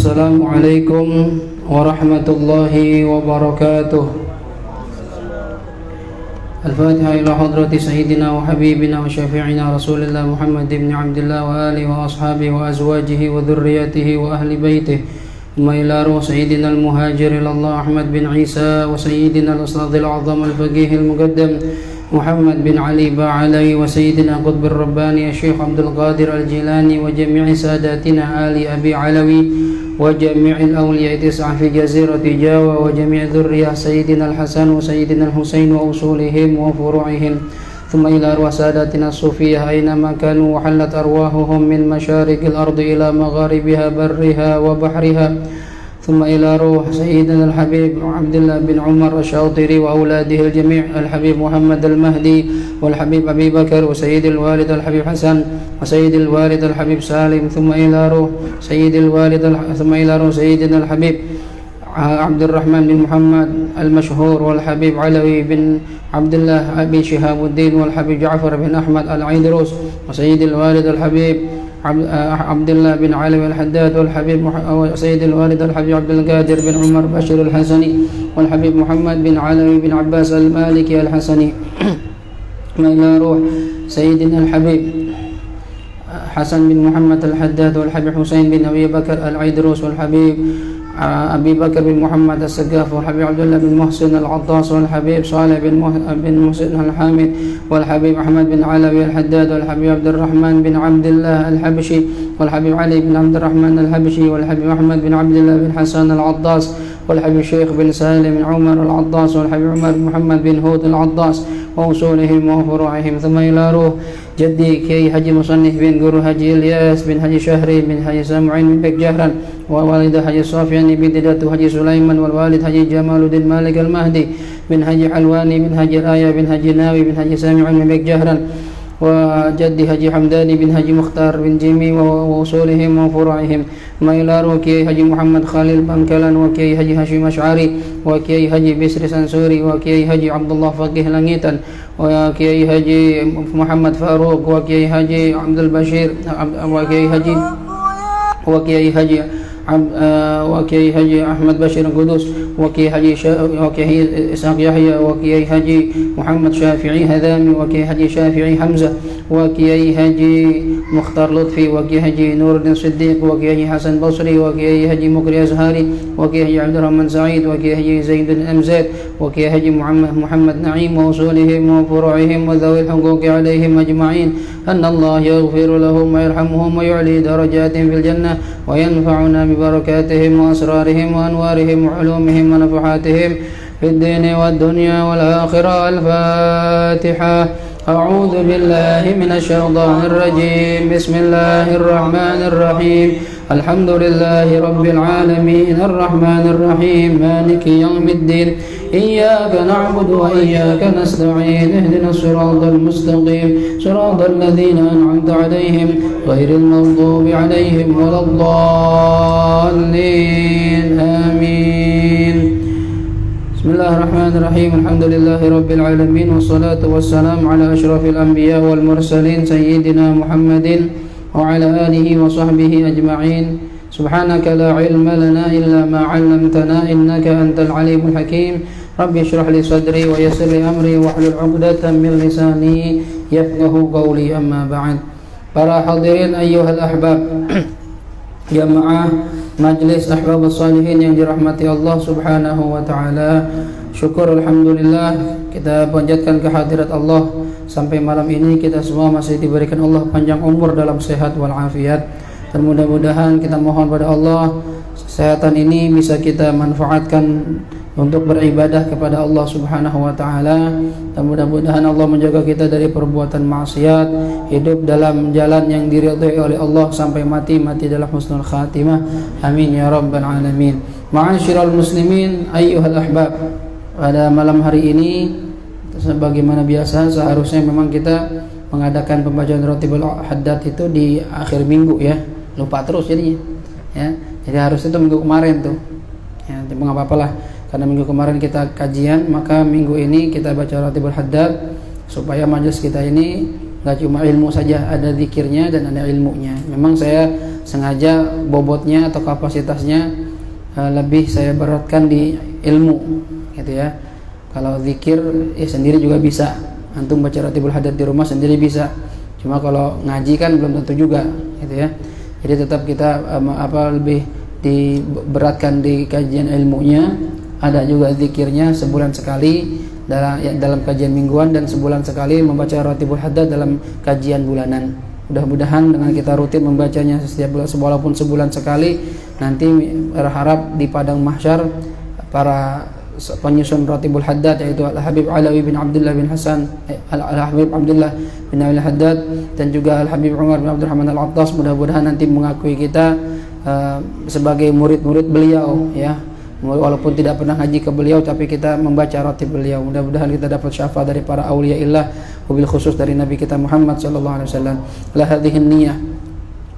Assalamualaikum warahmatullahi wabarakatuh. Al-Fatiha ila hadrati sayyidina wa habibina wa syafi'ina Rasulillah Muhammad ibn Abdullah wa alihi wa ashabihi wa azwajihi wa dhurriyyatihi wa ahli baitihi. Thumma ila ruh sayyidina al-muhajir ila Allah Ahmad bin Isa wa sayyidina al-ustadh al-azam al-faqih al-muqaddam Muhammad bin Ali Ba'alai wa sayyidina qutb ar-rabbani Syekh Abdul Qadir al-Jilani wa jami'i sadatina ali Abi Alawi wa jami'il awliya tis'a fi jazirati Jawa wa jami'i dhurriyyah sayyidina al-Hasan wa sayyidina al-Husain wa usulihim wa furu'ihim. Thumma ila arwah sadatina as-sufiyah aynama kanu wa halat arwahuhum min masharikil ardi ila magharibiha barriha wa bahriha. ثم إلى روح سيدنا الحبيب عبد الله بن عمر الشاطري وأولاده الجميع الحبيب محمد المهدي والحبيب أبي بكر وسيد الوالد الحبيب حسن وسيد الوالد الحبيب سالم ثم إلى روح سيدنا الحبيب عبد الرحمن بن محمد المشهور والحبيب علوي بن عبد الله أبي شهاب الدين والحبيب جعفر بن أحمد العيدروس وسيد الوالد الحبيب عبد الله بن علوي الحداد والحبيب سيد الوالد الحبيب عبد القادر بن عمر بشير الحسني والحبيب محمد بن علوي بن عباس المالكي الحسني إلى روح سيدنا الحبيب حسن بن محمد الحداد والحبيب حسين بن أبي بكر العيدروس والحبيب أبي بكر بن محمد السقاف والحبيب عبد الله بن محسن العطاس والحبيب صالح بن محسن الحامد والحبيب أحمد بن علوي الحداد والحبيب عبد الرحمن بن عبد الله الحبشي والحبيب علي بن عبد الرحمن الحبشي والحبيب أحمد بن عبد الله بن حسن العطاس والحبيب الشيخ بن سالم بن عمر العطاس والحبيب عمر بن محمد بن هود العطاس وأصولهم وفروعهم. ثم إلى روح جدي كي حجي مصنف بن قرو حجي الياس بن حجي شهري بن حجي سامعين بن بك جهرا ووالد حجي صافيان بن ددات حجي سليمان والوالد حجي جمال الدين مالك المهدي بن حجي حلواني بن حجي الآية بن حجي ناوي بن حجي سامعين بن بك جهرا وجدي حجي حمداني بن حجي مختار بن جيمي وأصولهم وفروعهم. ما إلى وكي حجي محمد خالد بنكلان وكي حجي هاشم أشعري وكي حجي بسر سنسوري وكي حجي عبد الله فقيه لنيتا وكي حجي محمد فاروق وكي حجي عبد البشير وكي حجي أحمد بشير القدوس وكي حجي إسحاق يحيى وكي حجي محمد شافعي هذامي وكي حجي شافعي حمزة وكي حجي مختار لطفي وكي حجي نور الدين صديق وكي حجي حسن بصري وكي حجي مقري أزهاري وكي حجي عبد الرحمن سعيد وكي حجي زيد الأمزاد وكي حجي محمد نعيم وأصولهم وفروعهم وذوي الحقوق عليهم أجمعين أن الله يغفر لهم ويرحمهم ويعلي درجاتهم في الجنة وينفعنا ببركاتهم وأسرارهم وأنوارهم وعلومهم ونفحاتهم في الدين والدنيا والآخرة. الفاتحة. أعوذ بالله من الشيطان الرجيم. بسم الله الرحمن الرحيم. الحمد لله رب العالمين الرحمن الرحيم مالك يوم الدين إياك نعبد وإياك نستعين اهدنا الصراط المستقيم صراط الذين أنعمت عليهم غير المغضوب عليهم ولا الضالين آمين. بسم الله الرحمن الرحيم. الحمد لله رب العالمين والصلاة والسلام على أشرف الأنبياء والمرسلين سيدنا محمد وعلى آله وصحبه أجمعين. سبحانك لا علم لنا إلا ما علمتنا إنك أنت العليم الحكيم. ربي اشرح لي صدري ويسر لي أمري واحلل عقدة من لساني يفقه قولي. أما بعد. Para hadirin ayyuhal ahbab, jamaah Majlis Ahbab Salihin yang dirahmati Allah Subhanahu wa taala. Syukur alhamdulillah kita panjatkan kehadirat Allah sampai malam ini kita semua masih diberikan Allah panjang umur dalam sehat wal afiat. Dan mudah-mudahan kita mohon pada Allah kesehatan ini bisa kita manfaatkan untuk beribadah kepada Allah Subhanahu wa taala. Dan mudah-mudahan Allah menjaga kita dari perbuatan maksiat, hidup dalam jalan yang diridhai oleh Allah sampai mati dalam husnul khatimah. Amin ya rabbal alamin. Ma'asyiral muslimin ayyuhal ahbab. Pada malam hari ini sebagaimana biasa seharusnya memang kita mengadakan pembacaan Ratibul Haddad itu di akhir minggu ya. Lupa terus jadinya. Ya. Jadi harusnya itu minggu kemarin tuh. Ya, enggak apa-apalah. Karena minggu kemarin kita kajian, maka minggu ini kita baca Ratibul Haddad supaya majelis kita ini nggak cuma ilmu saja, ada zikirnya dan ada ilmunya. Memang saya sengaja bobotnya atau kapasitasnya lebih saya beratkan di ilmu gitu ya. Kalau zikir ya sendiri juga bisa, antum baca Ratibul Haddad di rumah sendiri bisa, cuma kalau ngaji kan belum tentu juga gitu ya. Jadi tetap kita lebih diberatkan di kajian ilmunya. Ada juga zikirnya sebulan sekali dalam kajian mingguan, dan sebulan sekali membaca Ratibul Haddad dalam kajian bulanan. Mudah-mudahan dengan kita rutin membacanya setiap bulan, walaupun sebulan sekali, nanti berharap di padang mahsyar para penyusun Ratibul Haddad, yaitu Al-Habib Alawi bin Abdullah bin Hasan, Al-Habib Abdullah bin Al-Haddad, dan juga Al-Habib Umar bin Abdurrahman Al-Attas, mudah-mudahan nanti mengakui kita sebagai murid-murid beliau ya. Walaupun tidak pernah ngaji ke beliau, tapi kita membaca ratib beliau. Mudah-mudahan kita dapat syafaat dari para aulia illah, wabil khusus dari Nabi kita Muhammad sallallahu alaihi wasallam. La hadhihi niyyah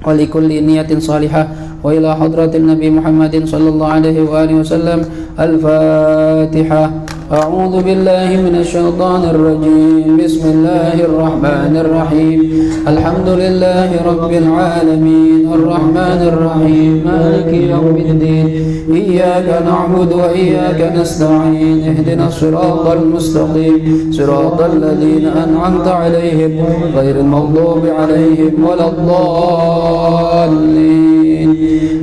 wa li kulli niyatin salihah wa ila hadratin Nabi Muhammadin sallallahu alaihi wa alihi wasallam. Al-Fatihah. أعوذ بالله من الشيطان الرجيم. بسم الله الرحمن الرحيم. الحمد لله رب العالمين الرحمن الرحيم مالك يوم الدين إياك نعبد وإياك نستعين اهدنا الصراط المستقيم صراط الذين أنعمت عليهم غير المغضوب عليهم ولا الضالين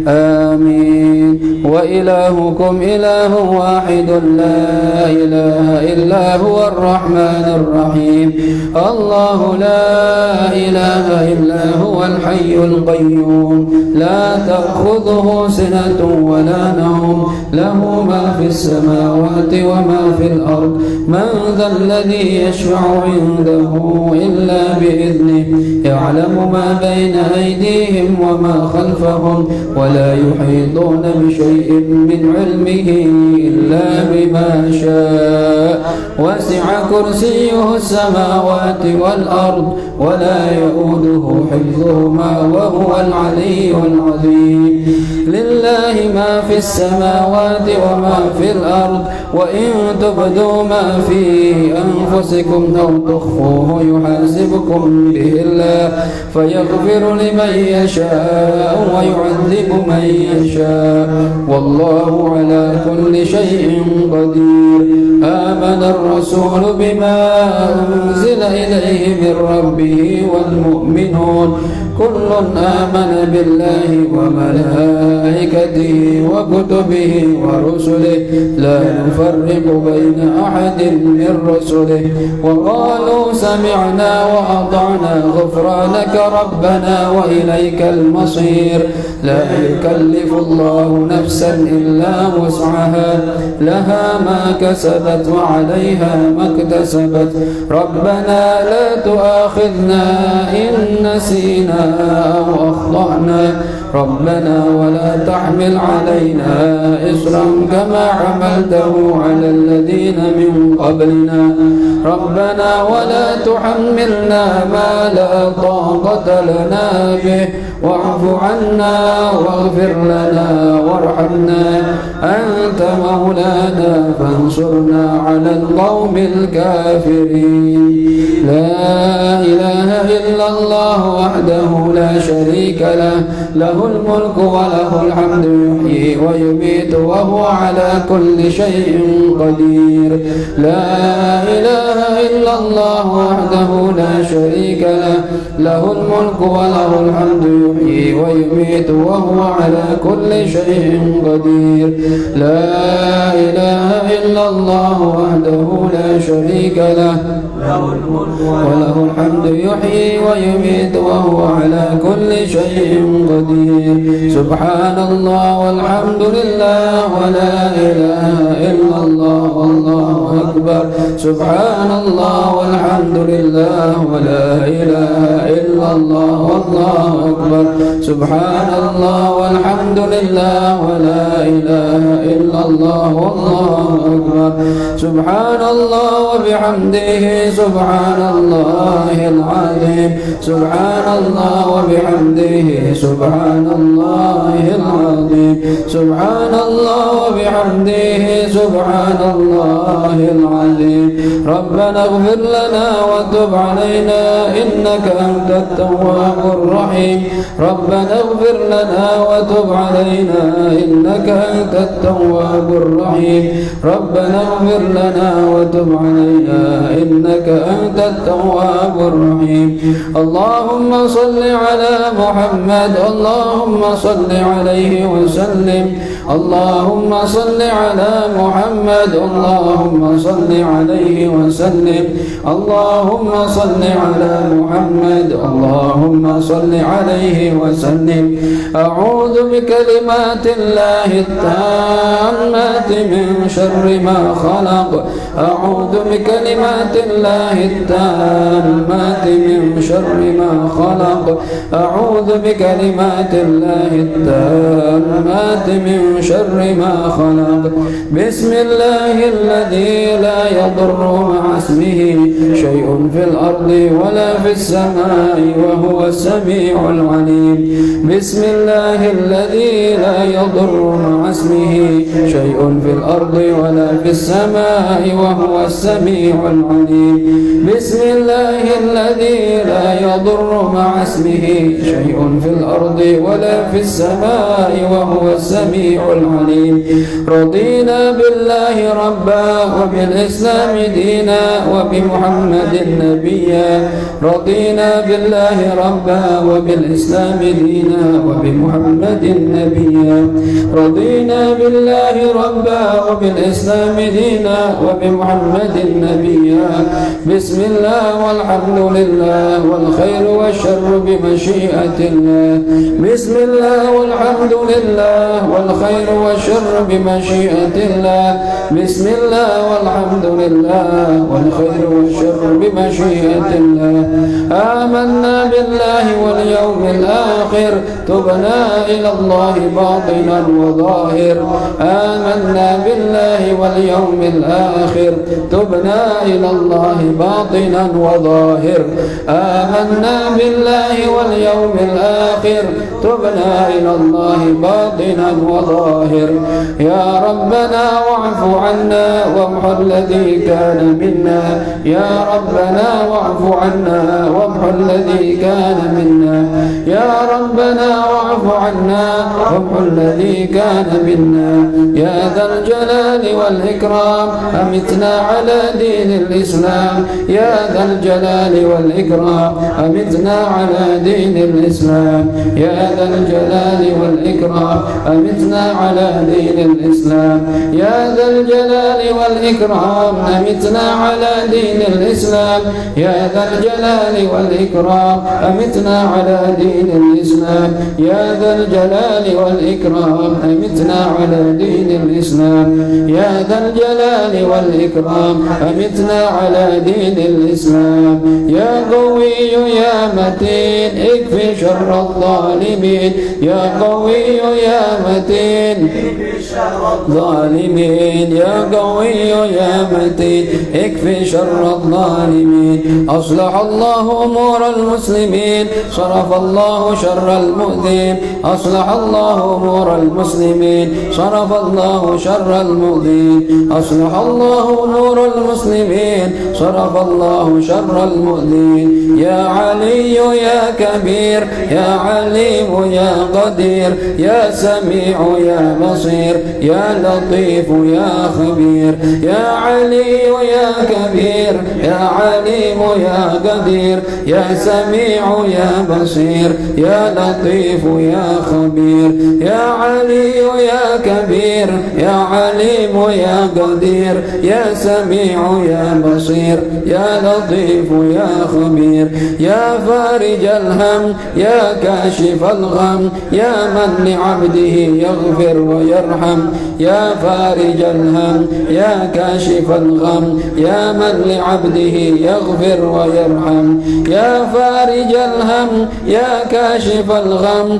آمين. وإلهكم إله واحد لا إله إلا هو الرحمن الرحيم. الله لا إله إلا هو الحي القيوم لا تأخذه سنة ولا نوم له ما في السماوات وما في الأرض. من ذا الذي يشفع عنده إلا بإذنه يعلم ما بين أيديهم وما خلفهم ولا يحيطون بشيء من علمه إلا بما شاء. وسع كرسيه السماوات والأرض ولا يؤوده حفظهما وهو العلي العظيم. لله ما في السماوات وما في الأرض وإن تبدوا ما في أنفسكم أو تخفوه يحاسبكم به الله فيغفر لمن يشاء ويعذب من يشاء والله على كل شيء قدير. آمن الرسول بما أنزل إليه من ربه والمؤمنون كل آمن بالله وملائكته وكتبه ورسله لا نفرق بين أحد من رسله وقالوا سمعنا وأطعنا غفرانك ربنا وإليك المصير. لا يكلف الله نفسا إلا وسعها لها ما كسبت وعليها ما اكتسبت. ربنا لا تؤاخذنا إن نسينا أو أخطأنا ربنا ولا تحمل علينا إصرا كما حملته على الذين من قبلنا ربنا ولا تحملنا ما لا طاقة لنا به واعف عنا واغفر لنا وارحمنا أنت مولانا فانصرنا على القوم الكافرين. لا إله إلا الله وحده لا شريك له له الملك وله الحمد يحيي ويميت وهو على كل شيء قدير. لا إله إلا الله وحده لا شريك له له الملك وله الحمد يحيي ويميت وهو على كل شيء قدير. لا إله إلا الله وحده لا شريك له وله الحمد يحيي ويميت وهو على كل شيء قدير. سبحان الله والحمد لله ولا إله إلا الله والله أكبر. سبحان الله والحمد لله ولا إله إلا الله والله أكبر. سبحان الله والحمد لله ولا إله إلا الله والله أكبر. سبحان الله وبحمده سبحان الله العظيم. سبحان الله وبحمده سبحان الله العظيم. سبحان الله وبحمده سبحان الله العظيم. ربنا اغفر لنا وتب علينا إنك أنت التواب الرحيم. ربنا اغفر لنا وتب علينا إنك أنت التواب الرحيم ربنا اغفر لنا وتب علينا إنك أنت التواب الرحيم اللهم صل على محمد اللهم صل عليه وسلم اللهم صل على محمد اللهم صل عليه وسلم اللهم صل على محمد اللهم صل عليه وسلم أعوذ بكلمات الله التامات من شر ما خلق أعوذ بكلمات الله التامات من شر ما خلق أعوذ بكلمات الله التامات من شر ما خلق بسم الله الذي لا يضر مع اسمه شيء في الأرض ولا في السماء وهو السميع العليم بسم الله الذي لا يضر مع اسمه شيء في الأرض ولا في السماء وهو السميع العليم بسم الله الذي لا يضر مع اسمه شيء في الأرض ولا في السماء وهو السميع العليم رضينا بالله ربا وبالإسلام دينا وبمحمد نبيا رضينا بالله ربا وبالإسلام دينا وبمحمد نبيا رضينا بالله ربا وبالإسلام دينا وبمحمد نبيا بسم الله والحمد لله والخير والشر بمشيئة الله بسم الله والحمد لله والخير والشر بمشيئة الله بسم الله والحمد لله والخير والشر بمشيئة الله آمنا بالله واليوم الآخر تبنا إلى الله باطنا وظاهر آمنا بالله واليوم الآخر تبنا إلى الله باطنا وظاهر آمنا بالله واليوم الآخر تبنا إلى الله باطنا وظاهر يا ربنا واعف عنا وامح الذي كان منا يا ربنا واعف عنا وامح الذي كان منا يا ربنا واعف عنا وامح الذي كان منا يا ذا الجلال والإكرام أمتنا على دين الإسلام يا ذا الجلال والإكرام أمتنا على دين الإسلام يا ذا الجلال والإكرام أمتنا على دين الإسلام يا ذا الجلال والإكرام أمتنا على دين الإسلام يا ذا الجلال والإكرام أمتنا على دين الإسلام يا ذا الجلال والإكرام أمتنا على دين الإسلام يا ذا الجلال والإكرام أمتنا على دين الإسلام يا قوي يا متين اكفي شر الظالمين يا قوي يا متين ظالمين يا قوي يا متين اكفي شر الظالمين أصلح الله أمور المسلمين صرف الله شر المؤذين أصلح الله أمور المسلمين صرف الله شر المؤذين أصلح الله أمور المسلمين صرف الله شر المؤذين يا علي يا كبير يا عليم يا قدير يا سميع يا بصير يا لطيف يا خبير يا علي يا كبير يا عليم يا قدير يا سميع يا بصير يا لطيف يا خبير يا علي يا كبير يا عليم يا قدير يا سميع يا بصير يا لطيف يا خبير يا فارج الهم يا كاشف الغم يا من لعبده يغفر ويرحم يا فارج الهم يا كاشف الغم يا من لعبده يغفر ويرحم يا فارج الهم يا كاشف الغم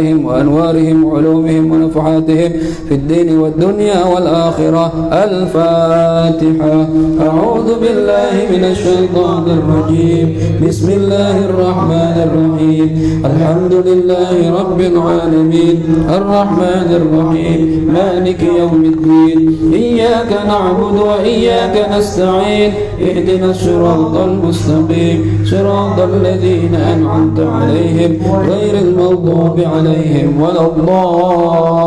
وأسرارهم وأنوارهم وعلومهم ونفحاتهم في الدين والدنيا والآخرة. الفاتحة. أعوذ بالله من الشيطان الرجيم. بسم الله الرحمن الرحيم. الحمد لله رب العالمين الرحمن الرحيم مالك يوم الدين إياك نعبد وإياك نستعين اهدنا الصراط المستقيم صراط الذين أنعمت عليهم غير المغضوب عليهم ولا الضالين.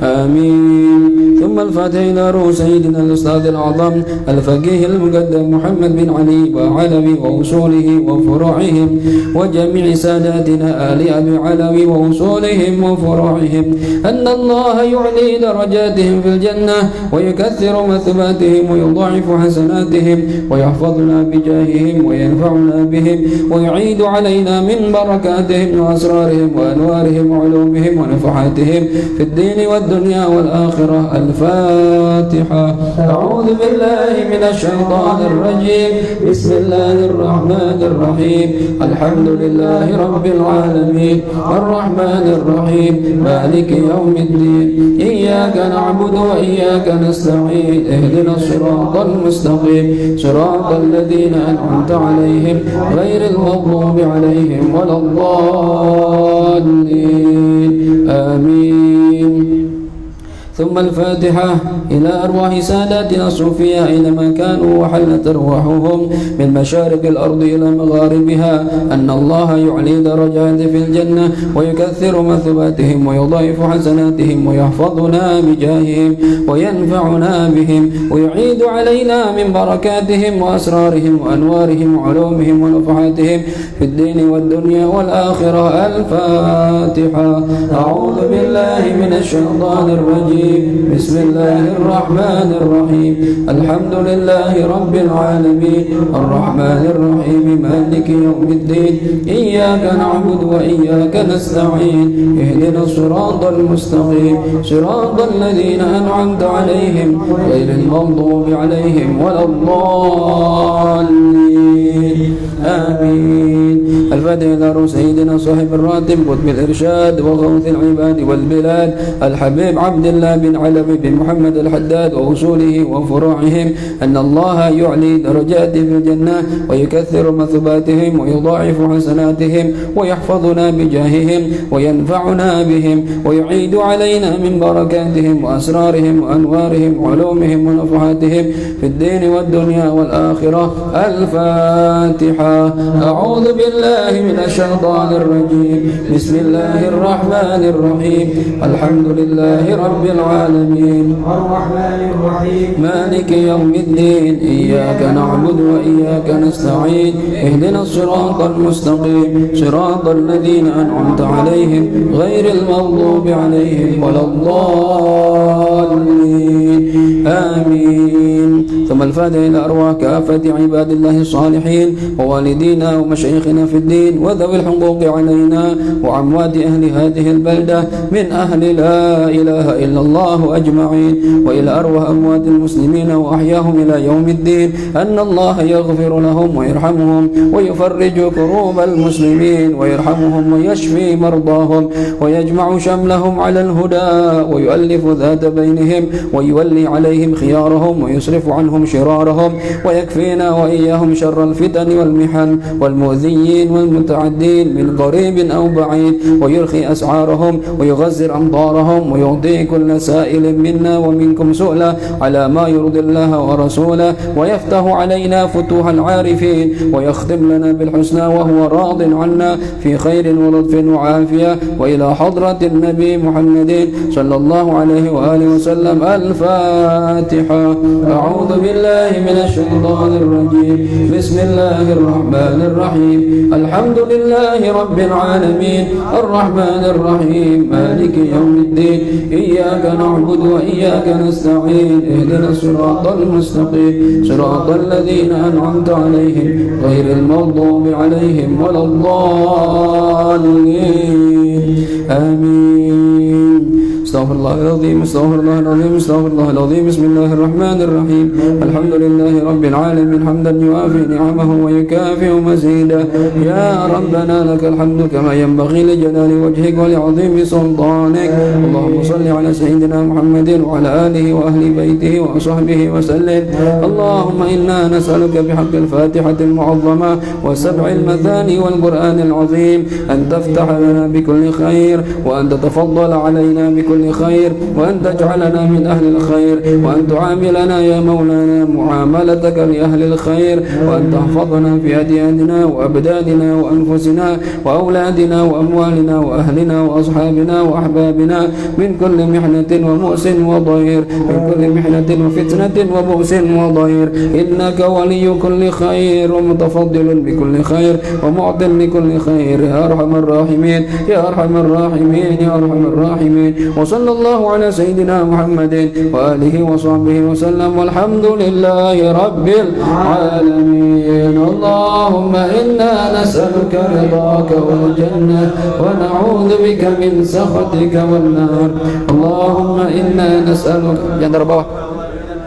آمين. ثم الفاتحة إلى روح سيدنا الأستاذ الأعظم الفقيه المقدم محمد بن علي وعلوي وأصوله وفروعهم وجميع ساداتنا آل أبي علوي وأصولهم وفروعهم أن الله يعلي درجاتهم في الجنة ويكثر مثوباتهم ويضاعف حسناتهم ويحفظنا بجاههم وينفعنا بهم ويعيد علينا من بركاتهم وأسرارهم وأنوارهم وعلومهم ونفحاتهم في الدين والدنيا والآخرة. الفاتحة. أعوذ بالله من الشيطان الرجيم. بسم الله الرحمن الرحيم. الحمد لله رب العالمين الرحمن الرحيم مالك يوم الدين إياك نعبد وإياك نستعين اهدنا الصراط المستقيم صراط الذين أنعمت عليهم غير المغضوب عليهم ولا الضالين. آمين. ثم الفاتحة إلى أرواح ساداتنا الصوفياء أينما كانوا وحلت أرواحهم من مشارق الأرض إلى مغاربها أن الله يعلي درجات في الجنة ويكثر مثوباتهم ويضاعف حسناتهم ويحفظنا بجاههم وينفعنا بهم ويعيد علينا من بركاتهم وأسرارهم وأنوارهم وعلومهم ونفحاتهم في الدين والدنيا والآخرة. الفاتحة. أعوذ بالله من الشيطان الرجيم. بسم الله الرحمن الرحيم. الحمد لله رب العالمين الرحمن الرحيم مالك يوم الدين إياك نعبد وإياك نستعين اهدنا الصراط المستقيم صراط الذين أنعمت عليهم غير المغضوب عليهم ولا الضالين. آمين. الفاتحة إلى روح سيدنا صاحب الراتب قطب الإرشاد وغوث العباد والبلاد الحبيب عبد الله بن علوي بن محمد الحداد وأصوله وفروعهم أن الله يعلي درجات في الجنة ويكثر مثوباتهم ويضاعف حسناتهم ويحفظنا بجاههم وينفعنا بهم ويعيد علينا من بركاتهم وأسرارهم وأنوارهم وعلومهم ونفحاتهم في الدين والدنيا والآخرة. الفاتحة. أعوذ بالله من الشيطان الرجيم. بسم الله الرحمن الرحيم. الحمد لله رب العالمين الرحمن الرحيم مالك يوم الدين إياك نعبد وإياك نستعين اهدنا الصراط المستقيم صراط الذين أنعمت عليهم غير المغضوب عليهم ولا الضالين. آمين. ثم الفاتحة إلى أرواح كافة عباد الله الصالحين ووالدينا ومشايخنا في الدين وذوي الحقوق علينا وأموات أهل هذه البلدة من أهل لا إله إلا الله أجمعين وإلى أرواح أموات المسلمين وأحياهم إلى يوم الدين أن الله يغفر لهم ويرحمهم ويفرج كروب المسلمين ويرحمهم ويشفي مرضاهم ويجمع شملهم على الهدى ويؤلف ذات بينهم ويولي عليهم خيارهم ويصرف عنهم شرارهم ويكفينا وإياهم شر الفتن والمحن والمؤذيين والمتعدين من قريب أو بعيد ويرخي أسعارهم ويغزر أمطارهم ويعطي كل سائل منا ومنكم سؤلا على ما يرضي الله ورسوله ويفتح علينا فتوح العارفين ويختم لنا بالحسنى وهو راض عنا في خير ولطف وعافية وإلى حضرة النبي محمد صلى الله عليه وآله وسلم. الفاتحة. أعوذ بالله من الشيطان الرجيم. بسم الله الرحمن الرحيم. الحمد لله رب العالمين الرحمن الرحيم مالك يوم الدين إياك نعبد وإياك نستعين اهدنا الصراط المستقيم صراط الذين أنعمت عليهم غير المغضوب عليهم ولا الضالين. آمين. استغفر الله العظيم استغفر الله العظيم استغفر الله العظيم. بسم الله الرحمن الرحيم. الحمد لله رب العالمين حمدا يوافي نعمه ويكافئ مزيدا. يا ربنا لك الحمد كما ينبغي لجلال وجهك ولعظيم سلطانك. اللهم صل على سيدنا محمد وعلى آله وأهل بيته وصحبه وسلم. اللهم إنا نسألك بحق الفاتحة المعظمة وسبع المثاني والقرآن العظيم أن تفتح لنا بكل خير، وأن تتفضل علينا بكل خير، وأن تجعلنا من أهل الخير، وأن تعاملنا يا مولانا معاملتك لأهل الخير، وأن تحفظنا في أدياننا وأبداننا وأنفسنا وأولادنا وأموالنا وأهلنا وأصحابنا وأحبابنا من كل محنة ومؤس وضير، من كل محنة وفتنة وبؤس وضير، إنك ولي كل خير ومتفضل بكل خير ومعط لكل خير يا أرحم الراحمين يا أرحم الراحمين يا أرحم الراحمين. وصلى الله على سيدنا محمد وآله وصحبه وسلم، والحمد لله رب العالمين. اللهم إنا نسألك رضاك والجنة ونعوذ بك من سخطك والنار. اللهم إنا نسألك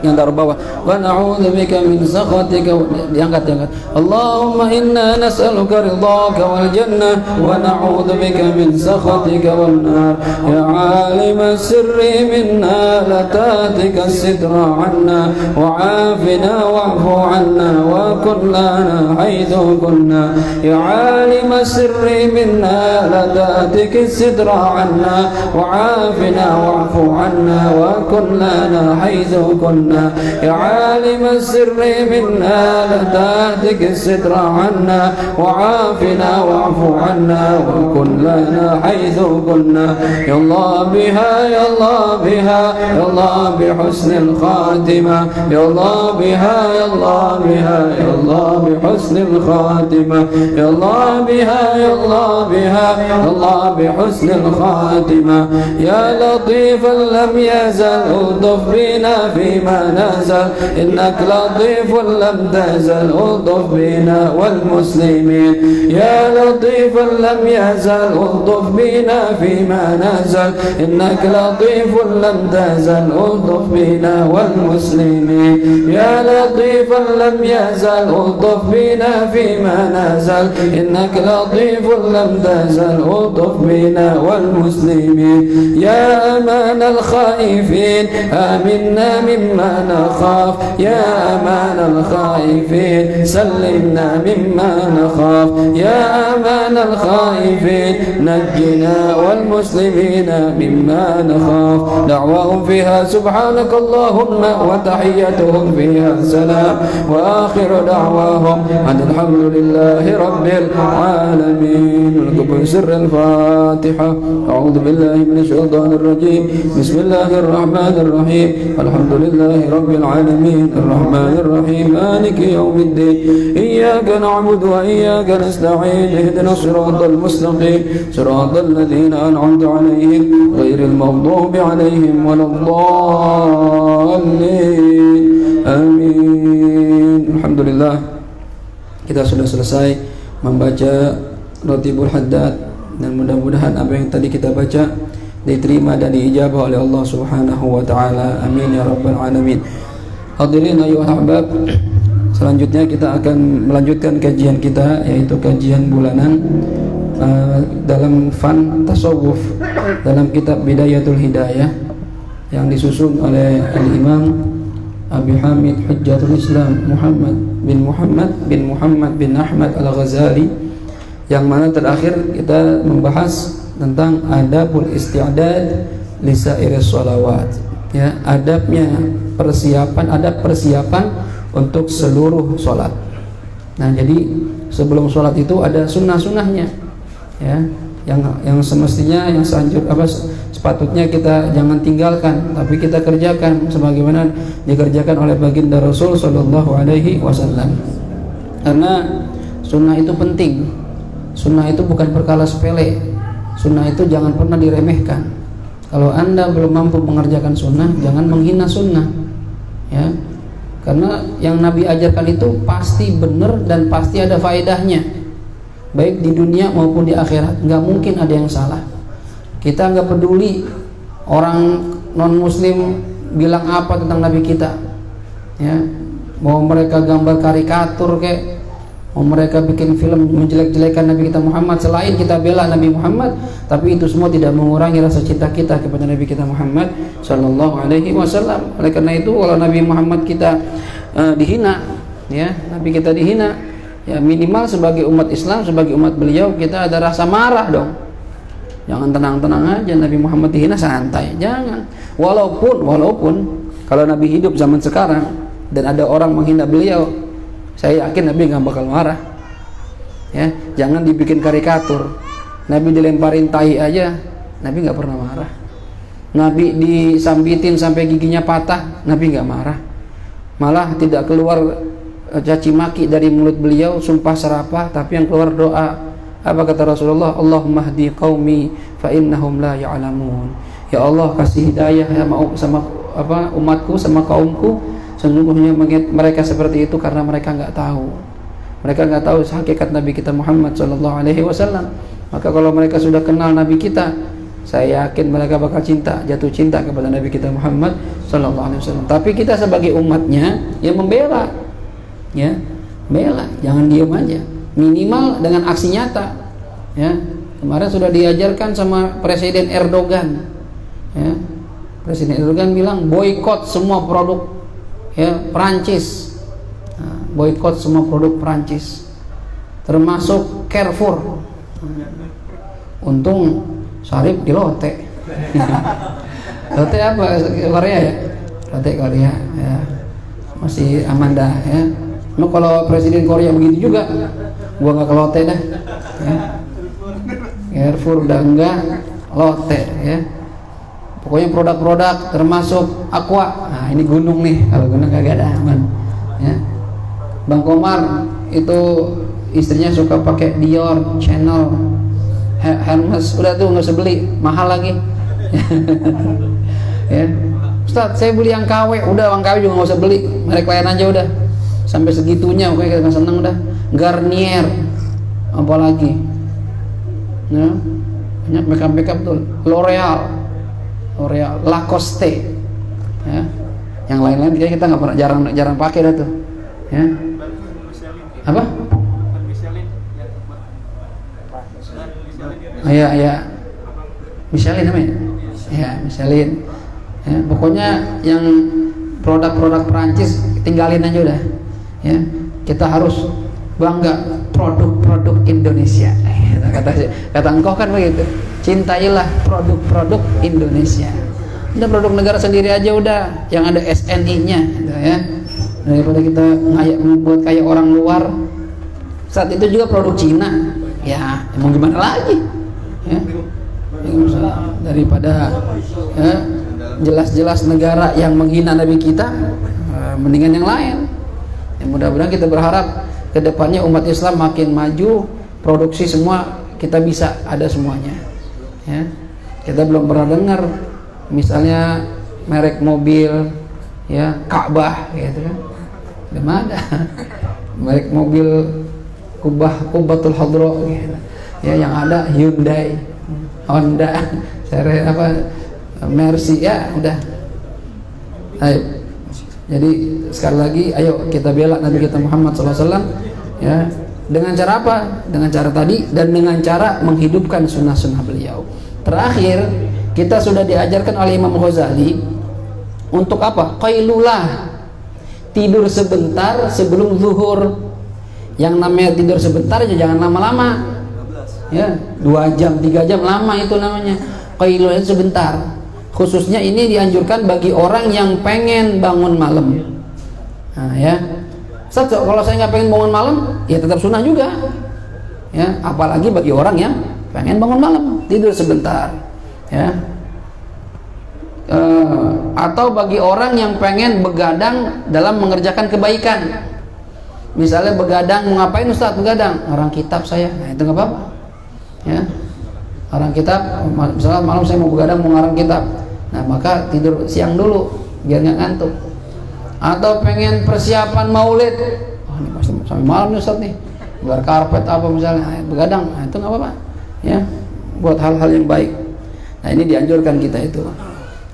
yang terbawah wa na'udzubika min sakhatika diangkat. Allahumma inna nas'aluka ridhaka wal jannah wa na'udzubika min sakhatika wan nar. Ya 'alima sirri minna la ta'tika sitra 'anna wa 'afina wa'fu 'anna wa kun lana haitsu kunna. Ya 'alima sirri minna la ta'tika sitra 'anna wa 'afina wa'fu 'anna wa kun lana haitsu kunna. يا عالم السر منا لا تهتك الستر عنا وعافنا واعف عنا وكن لنا حيث كنا. يا الله بها يا الله بها يا الله بحسن الخاتمة. يا الله بها يا الله بها يا الله بحسن الخاتمة. يا الله بها يا الله بها يا الله بحسن الخاتمة. يا لطيفا لم يزل الطف بنا فيما نزل إنك لطيف لم تزل الطف بنا والمسلمين. يا لطيفا لم يزل الطف بنا فيما نزل إنك لطيف لم تزل الطف بنا والمسلمين. يا لطيفا لم يزل الطف بنا فيما نزل إنك لطيف لم تزل الطف بنا والمسلمين. يا أمان الخائفين آمنا مما نخاف. يا أمان الخائفين سلمنا مما نخاف. يا أمان الخائفين نجنا والمسلمين مما نخاف. دعواهم فيها سبحانك اللهم وتحيتهم فيها سلام وآخر دعواهم أن الحمد لله رب العالمين. بسر الفاتحة. أعوذ بالله من الشيطان الرجيم. بسم الله الرحمن الرحيم. الحمد لله رب العالمين الرحمن الرحيم مالك يوم الدين. إياك نعبد وإياك نستعين. اهدنا الصراط المستقيم صراط الذين أنعمت عليهم غير المغضوب عليهم ولا الضالين. آمين. Alhamdulillah, kita sudah selesai membaca Ratibul Haddad, dan mudah-mudahan apa yang tadi kita baca diterima dan diijabah oleh Allah Subhanahu wa taala. Amin ya rabbal alamin. Hadirin ayuhal ahbab, selanjutnya kita akan melanjutkan kajian kita, yaitu kajian bulanan dalam fan tasawuf dalam kitab Bidayatul Hidayah yang disusun oleh Al-Imam Abi Hamid Hujjatul Islam Muhammad bin Ahmad Al-Ghazali, yang mana terakhir kita membahas tentang adabul isti'dad lisairis sholawat, ya, adab persiapan untuk seluruh sholat. Nah, jadi sebelum sholat itu ada sunnah-sunnahnya, ya, yang semestinya sepatutnya kita jangan tinggalkan, tapi kita kerjakan sebagaimana dikerjakan oleh baginda Rasul Shallallahu Alaihi Wasallam. Karena sunnah itu penting, sunnah itu bukan perkara sepele. Sunnah itu jangan pernah diremehkan. Kalau Anda belum mampu mengerjakan sunnah, jangan menghina sunnah, ya. Karena yang Nabi ajarkan itu pasti benar dan pasti ada faedahnya, baik di dunia maupun di akhirat. Nggak mungkin ada yang salah. Kita nggak peduli orang non muslim bilang apa tentang nabi kita, ya, mau mereka gambar karikatur kayak, mau mereka bikin film menjelek-jelekan nabi kita Muhammad, selain kita bela Nabi Muhammad, tapi itu semua tidak mengurangi rasa cinta kita kepada nabi kita Muhammad sallallahu alaihi wasallam. Oleh karena itu kalau Nabi Muhammad kita dihina, ya, nabi kita dihina, ya minimal sebagai umat Islam, sebagai umat beliau, kita ada rasa marah dong. Jangan tenang-tenang aja Nabi Muhammad dihina, santai, jangan. Walaupun kalau Nabi hidup zaman sekarang dan ada orang menghina beliau, saya yakin Nabi nggak bakal marah. Ya, jangan dibikin karikatur. Nabi dilemparin tai aja, Nabi nggak pernah marah. Nabi disambitin sampai giginya patah, Nabi nggak marah. Malah tidak keluar caci maki dari mulut beliau, sumpah serapah, tapi yang keluar doa. Apa kata Rasulullah? Allahumma hdi qaumi fa innahum la ya'lamun. Ya Allah, kasih hidayah sama umatku, sama kaumku. Sesungguhnya mereka seperti itu karena mereka nggak tahu. Mereka nggak tahu hakikat Nabi kita Muhammad sallallahu alaihi wasallam. Maka kalau mereka sudah kenal Nabi kita, saya yakin mereka bakal jatuh cinta kepada Nabi kita Muhammad sallallahu alaihi wasallam. Tapi kita sebagai umatnya yang membela, ya, bela, jangan diam aja. Minimal dengan aksi nyata, ya. Kemarin sudah diajarkan sama Presiden Erdogan, ya. Presiden Erdogan bilang boykot semua produk, ya, Perancis, nah, boykot semua produk Perancis, termasuk Carrefour. Untung Sarip di Lotte. Lotte apa? Korea ya? Lotte Korea, ya. Masih aman dah, ya. Nah, kalau Presiden Korea begitu juga, gua nggak ke Lotte dah, ya. Carrefour udah enggak, Lotte, ya. Pokoknya produk-produk termasuk Aqua. Nah, ini gunung nih, kalau gunung kagak ada, aman, ya. Bang Komar itu istrinya suka pakai Dior, Chanel, Hermes, udah tuh nggak usah beli, mahal lagi. Ya, Ustaz, saya beli yang KW, udah yang KW juga nggak usah beli, merek lain aja udah. Sampai segitunya, oke, kita seneng udah. Garnier, apalagi, ya, banyak makeup tuh. L'Oreal, Lacoste, ya. Yang lain-lain kita nggak pernah, jarang pakai dah tuh, ya. Apa? Ya, Michelin namanya, ya, Michelin. Ya, pokoknya yang produk-produk Perancis tinggalin aja udah. Ya, kita harus bangga produk-produk Indonesia. Kata engkau kan begitu. Cintailah produk-produk Indonesia. Udah produk negara sendiri aja udah, yang ada SNI-nya, gitu ya. Daripada kita membuat kayak orang luar. Saat itu juga produk Cina. Ya, emang gimana lagi? Ya. Daripada, ya, jelas-jelas negara yang menghina Nabi kita, mendingan yang lain. Ya, mudah-mudahan kita berharap kedepannya umat Islam makin maju, produksi semua kita bisa ada semuanya. Ya, kita belum pernah dengar misalnya merek mobil, ya, Ka'bah, gitu kan, belum ada. Merek mobil Kubatul Hadro, gitu. Ya, yang ada Hyundai, Honda, Mercy, ya udah. Ayo. Jadi sekali lagi, ayo kita bela Nabi kita Muhammad SAW, ya. Dengan cara apa? Dengan cara tadi, dan dengan cara menghidupkan sunnah-sunnah beliau. Terakhir, kita sudah diajarkan oleh Imam Ghazali untuk apa? Qailulah, tidur sebentar sebelum zuhur. Yang namanya tidur sebentar aja, jangan lama-lama. Ya, 2 jam, 3 jam, lama itu namanya. Qailulah sebentar. Khususnya ini dianjurkan bagi orang yang pengen bangun malam. Nah, ya. Ustaz, kalau saya nggak pengen bangun malam, ya tetap sunnah juga. Ya, apalagi bagi orang yang pengen bangun malam, tidur sebentar. Ya. Atau bagi orang yang pengen begadang dalam mengerjakan kebaikan. Misalnya begadang, mau ngapain Ustaz begadang? Ngarang kitab saya. Nah, itu nggak apa-apa. Ya. Ngarang kitab, misalnya malam saya mau begadang, mau ngarang kitab. Nah, maka tidur siang dulu biar nggak ngantuk. Atau pengen persiapan maulid, oh, ini pasti sampai malam nih Ustaz nih, gelar karpet apa misalnya, begadang. Nah, itu nggak apa-apa, ya, buat hal-hal yang baik. Nah, ini dianjurkan kita itu.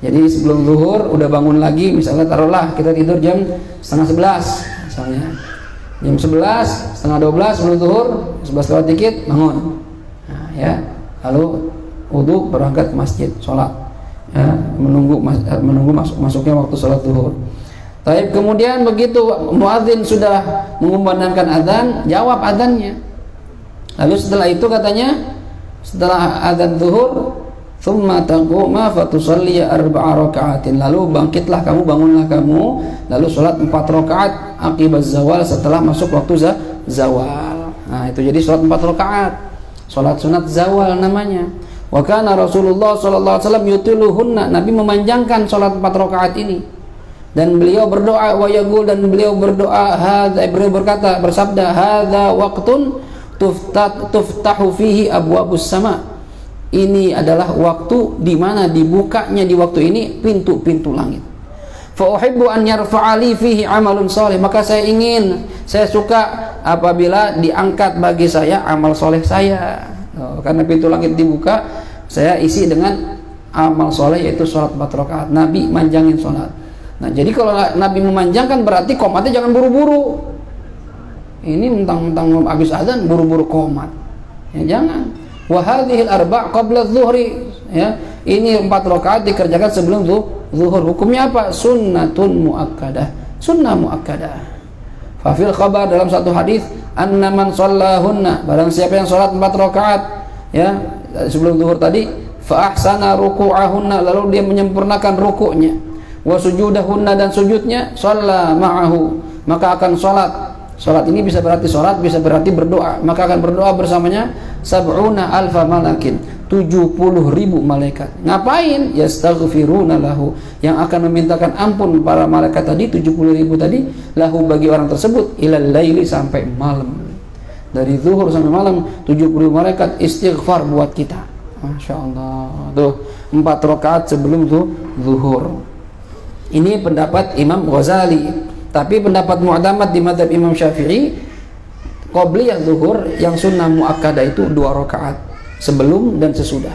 Jadi sebelum zuhur udah bangun lagi, misalnya taruhlah kita tidur jam setengah 11 misalnya, jam 11, setengah 12 sebelum zuhur, 11 lewat dikit bangun. Nah, ya, lalu wudu berangkat ke masjid, sholat, ya, menunggu masuknya waktu sholat zuhur. Tapi kemudian begitu muadzin sudah mengumandangkan azan, jawab azannya. Lalu setelah itu katanya, setelah azan zuhur, thumma taquma fatusalli 4 raka'atin. Lalu bangkitlah kamu, bangunlah kamu, lalu sholat 4 rakaat aqibaz zawal, setelah masuk waktu zawal. Nah, itu jadi sholat 4 rakaat. Sholat sunat zawal namanya. Wa kana Rasulullah sallallahu alaihi wasallam yutiluhunna. Nabi memanjangkan sholat 4 rakaat ini. Dan beliau berdoa wa yaqul, dan beliau berdoa beliau berkata, bersabda, hadza waqtun tuftahu fihi abwabus sama. Ini adalah waktu di mana dibukanya di waktu ini pintu-pintu langit. Fa uhibbu an yarfa'ali fihi amalun salih. Maka saya suka apabila diangkat bagi saya amal soleh saya. Karena pintu langit dibuka, saya isi dengan amal soleh, yaitu sholat 4 rakaat. Nabi manjangin sholat. Nah, jadi kalau Nabi memanjangkan berarti qomatnya jangan buru-buru. Ini mentang-mentang habis azan buru-buru qomat. Ya jangan. Wa hadhil arba' qabla adh-dhuhri. Ya, ini 4 rakaat dikerjakan sebelum zuhur. Hukumnya apa? Sunnatun muakkadah. Sunnah muakkadah. Fa fil khabar, dalam satu hadis, anna man shallahunna, barang siapa yang salat 4 rakaat ya sebelum zuhur tadi, fa ahsana ruku'ahunna, lalu dia menyempurnakan rukuknya, wa sujudahunna, dan sujudnya, shalla ma'ahu, maka akan salat ini bisa berarti salat, bisa berarti berdoa, maka akan berdoa bersamanya 70 alfa malakin, 70.000 malaikat. Ngapain? Yastaghfiruna lahu, yang akan memintakan ampun para malaikat tadi, 70.000 tadi, lahu bagi orang tersebut, ilal laili, sampai malam. Dari zuhur sampai malam 70.000 malaikat istighfar buat kita. Masya Allah. Tuh 4 rakaat sebelum zuhur. Ini pendapat Imam Ghazali. Tapi pendapat mu'tamad di mazhab Imam Syafi'i, qobliyah zuhur yang sunnah muakkadah itu 2 rakaat sebelum dan sesudah.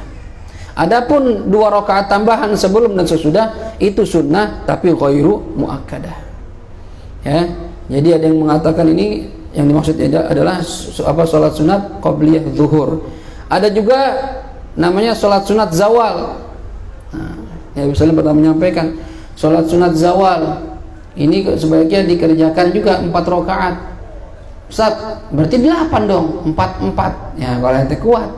Adapun 2 rakaat tambahan sebelum dan sesudah itu sunnah tapi ghairu muakkadah. Ya. Jadi ada yang mengatakan ini yang dimaksud adalah salat sunat qobliyah zuhur. Ada juga namanya salat sunat zawal. Nah, ya misalnya pertama menyampaikan salat sunat zawal ini sebaiknya dikerjakan juga 4 rakaat. Ustaz, berarti 8 dong, 4. Ya, kalau ente kuat.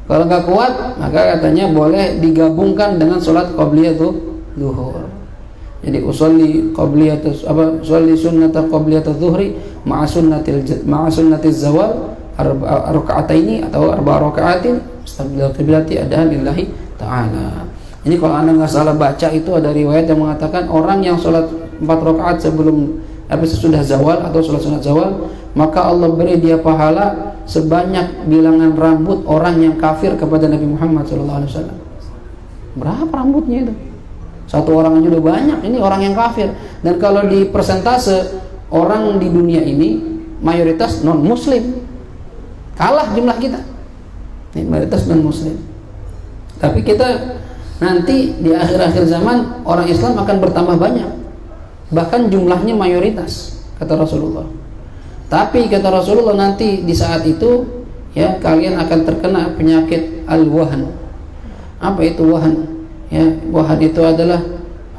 Kalau nggak kuat, maka katanya boleh digabungkan dengan sholat qobliyah zuhur. Jadi usolli qobliyah usolli sunnata qobliyah zuhri ma'a sunnatiz zawal raka'ataini atau 4 raka'atin istabil qiblati ada lillahi ta'ala. Ini kalau Anda nggak salah baca, itu ada riwayat yang mengatakan orang yang sholat 4 rakaat sebelum sesudah zawal atau sholat sunat zawal, maka Allah beri dia pahala sebanyak bilangan rambut orang yang kafir kepada Nabi Muhammad SAW. Berapa rambutnya itu? Satu orang aja udah banyak, ini orang yang kafir. Dan kalau di persentase orang di dunia ini mayoritas non muslim, kalah jumlah kita. Ini mayoritas non muslim. Tapi kita nanti di akhir-akhir zaman orang Islam akan bertambah banyak, bahkan jumlahnya mayoritas, kata Rasulullah. Tapi kata Rasulullah nanti di saat itu ya kalian akan terkena penyakit al-wahan. Apa itu wahan? Ya, wahan itu adalah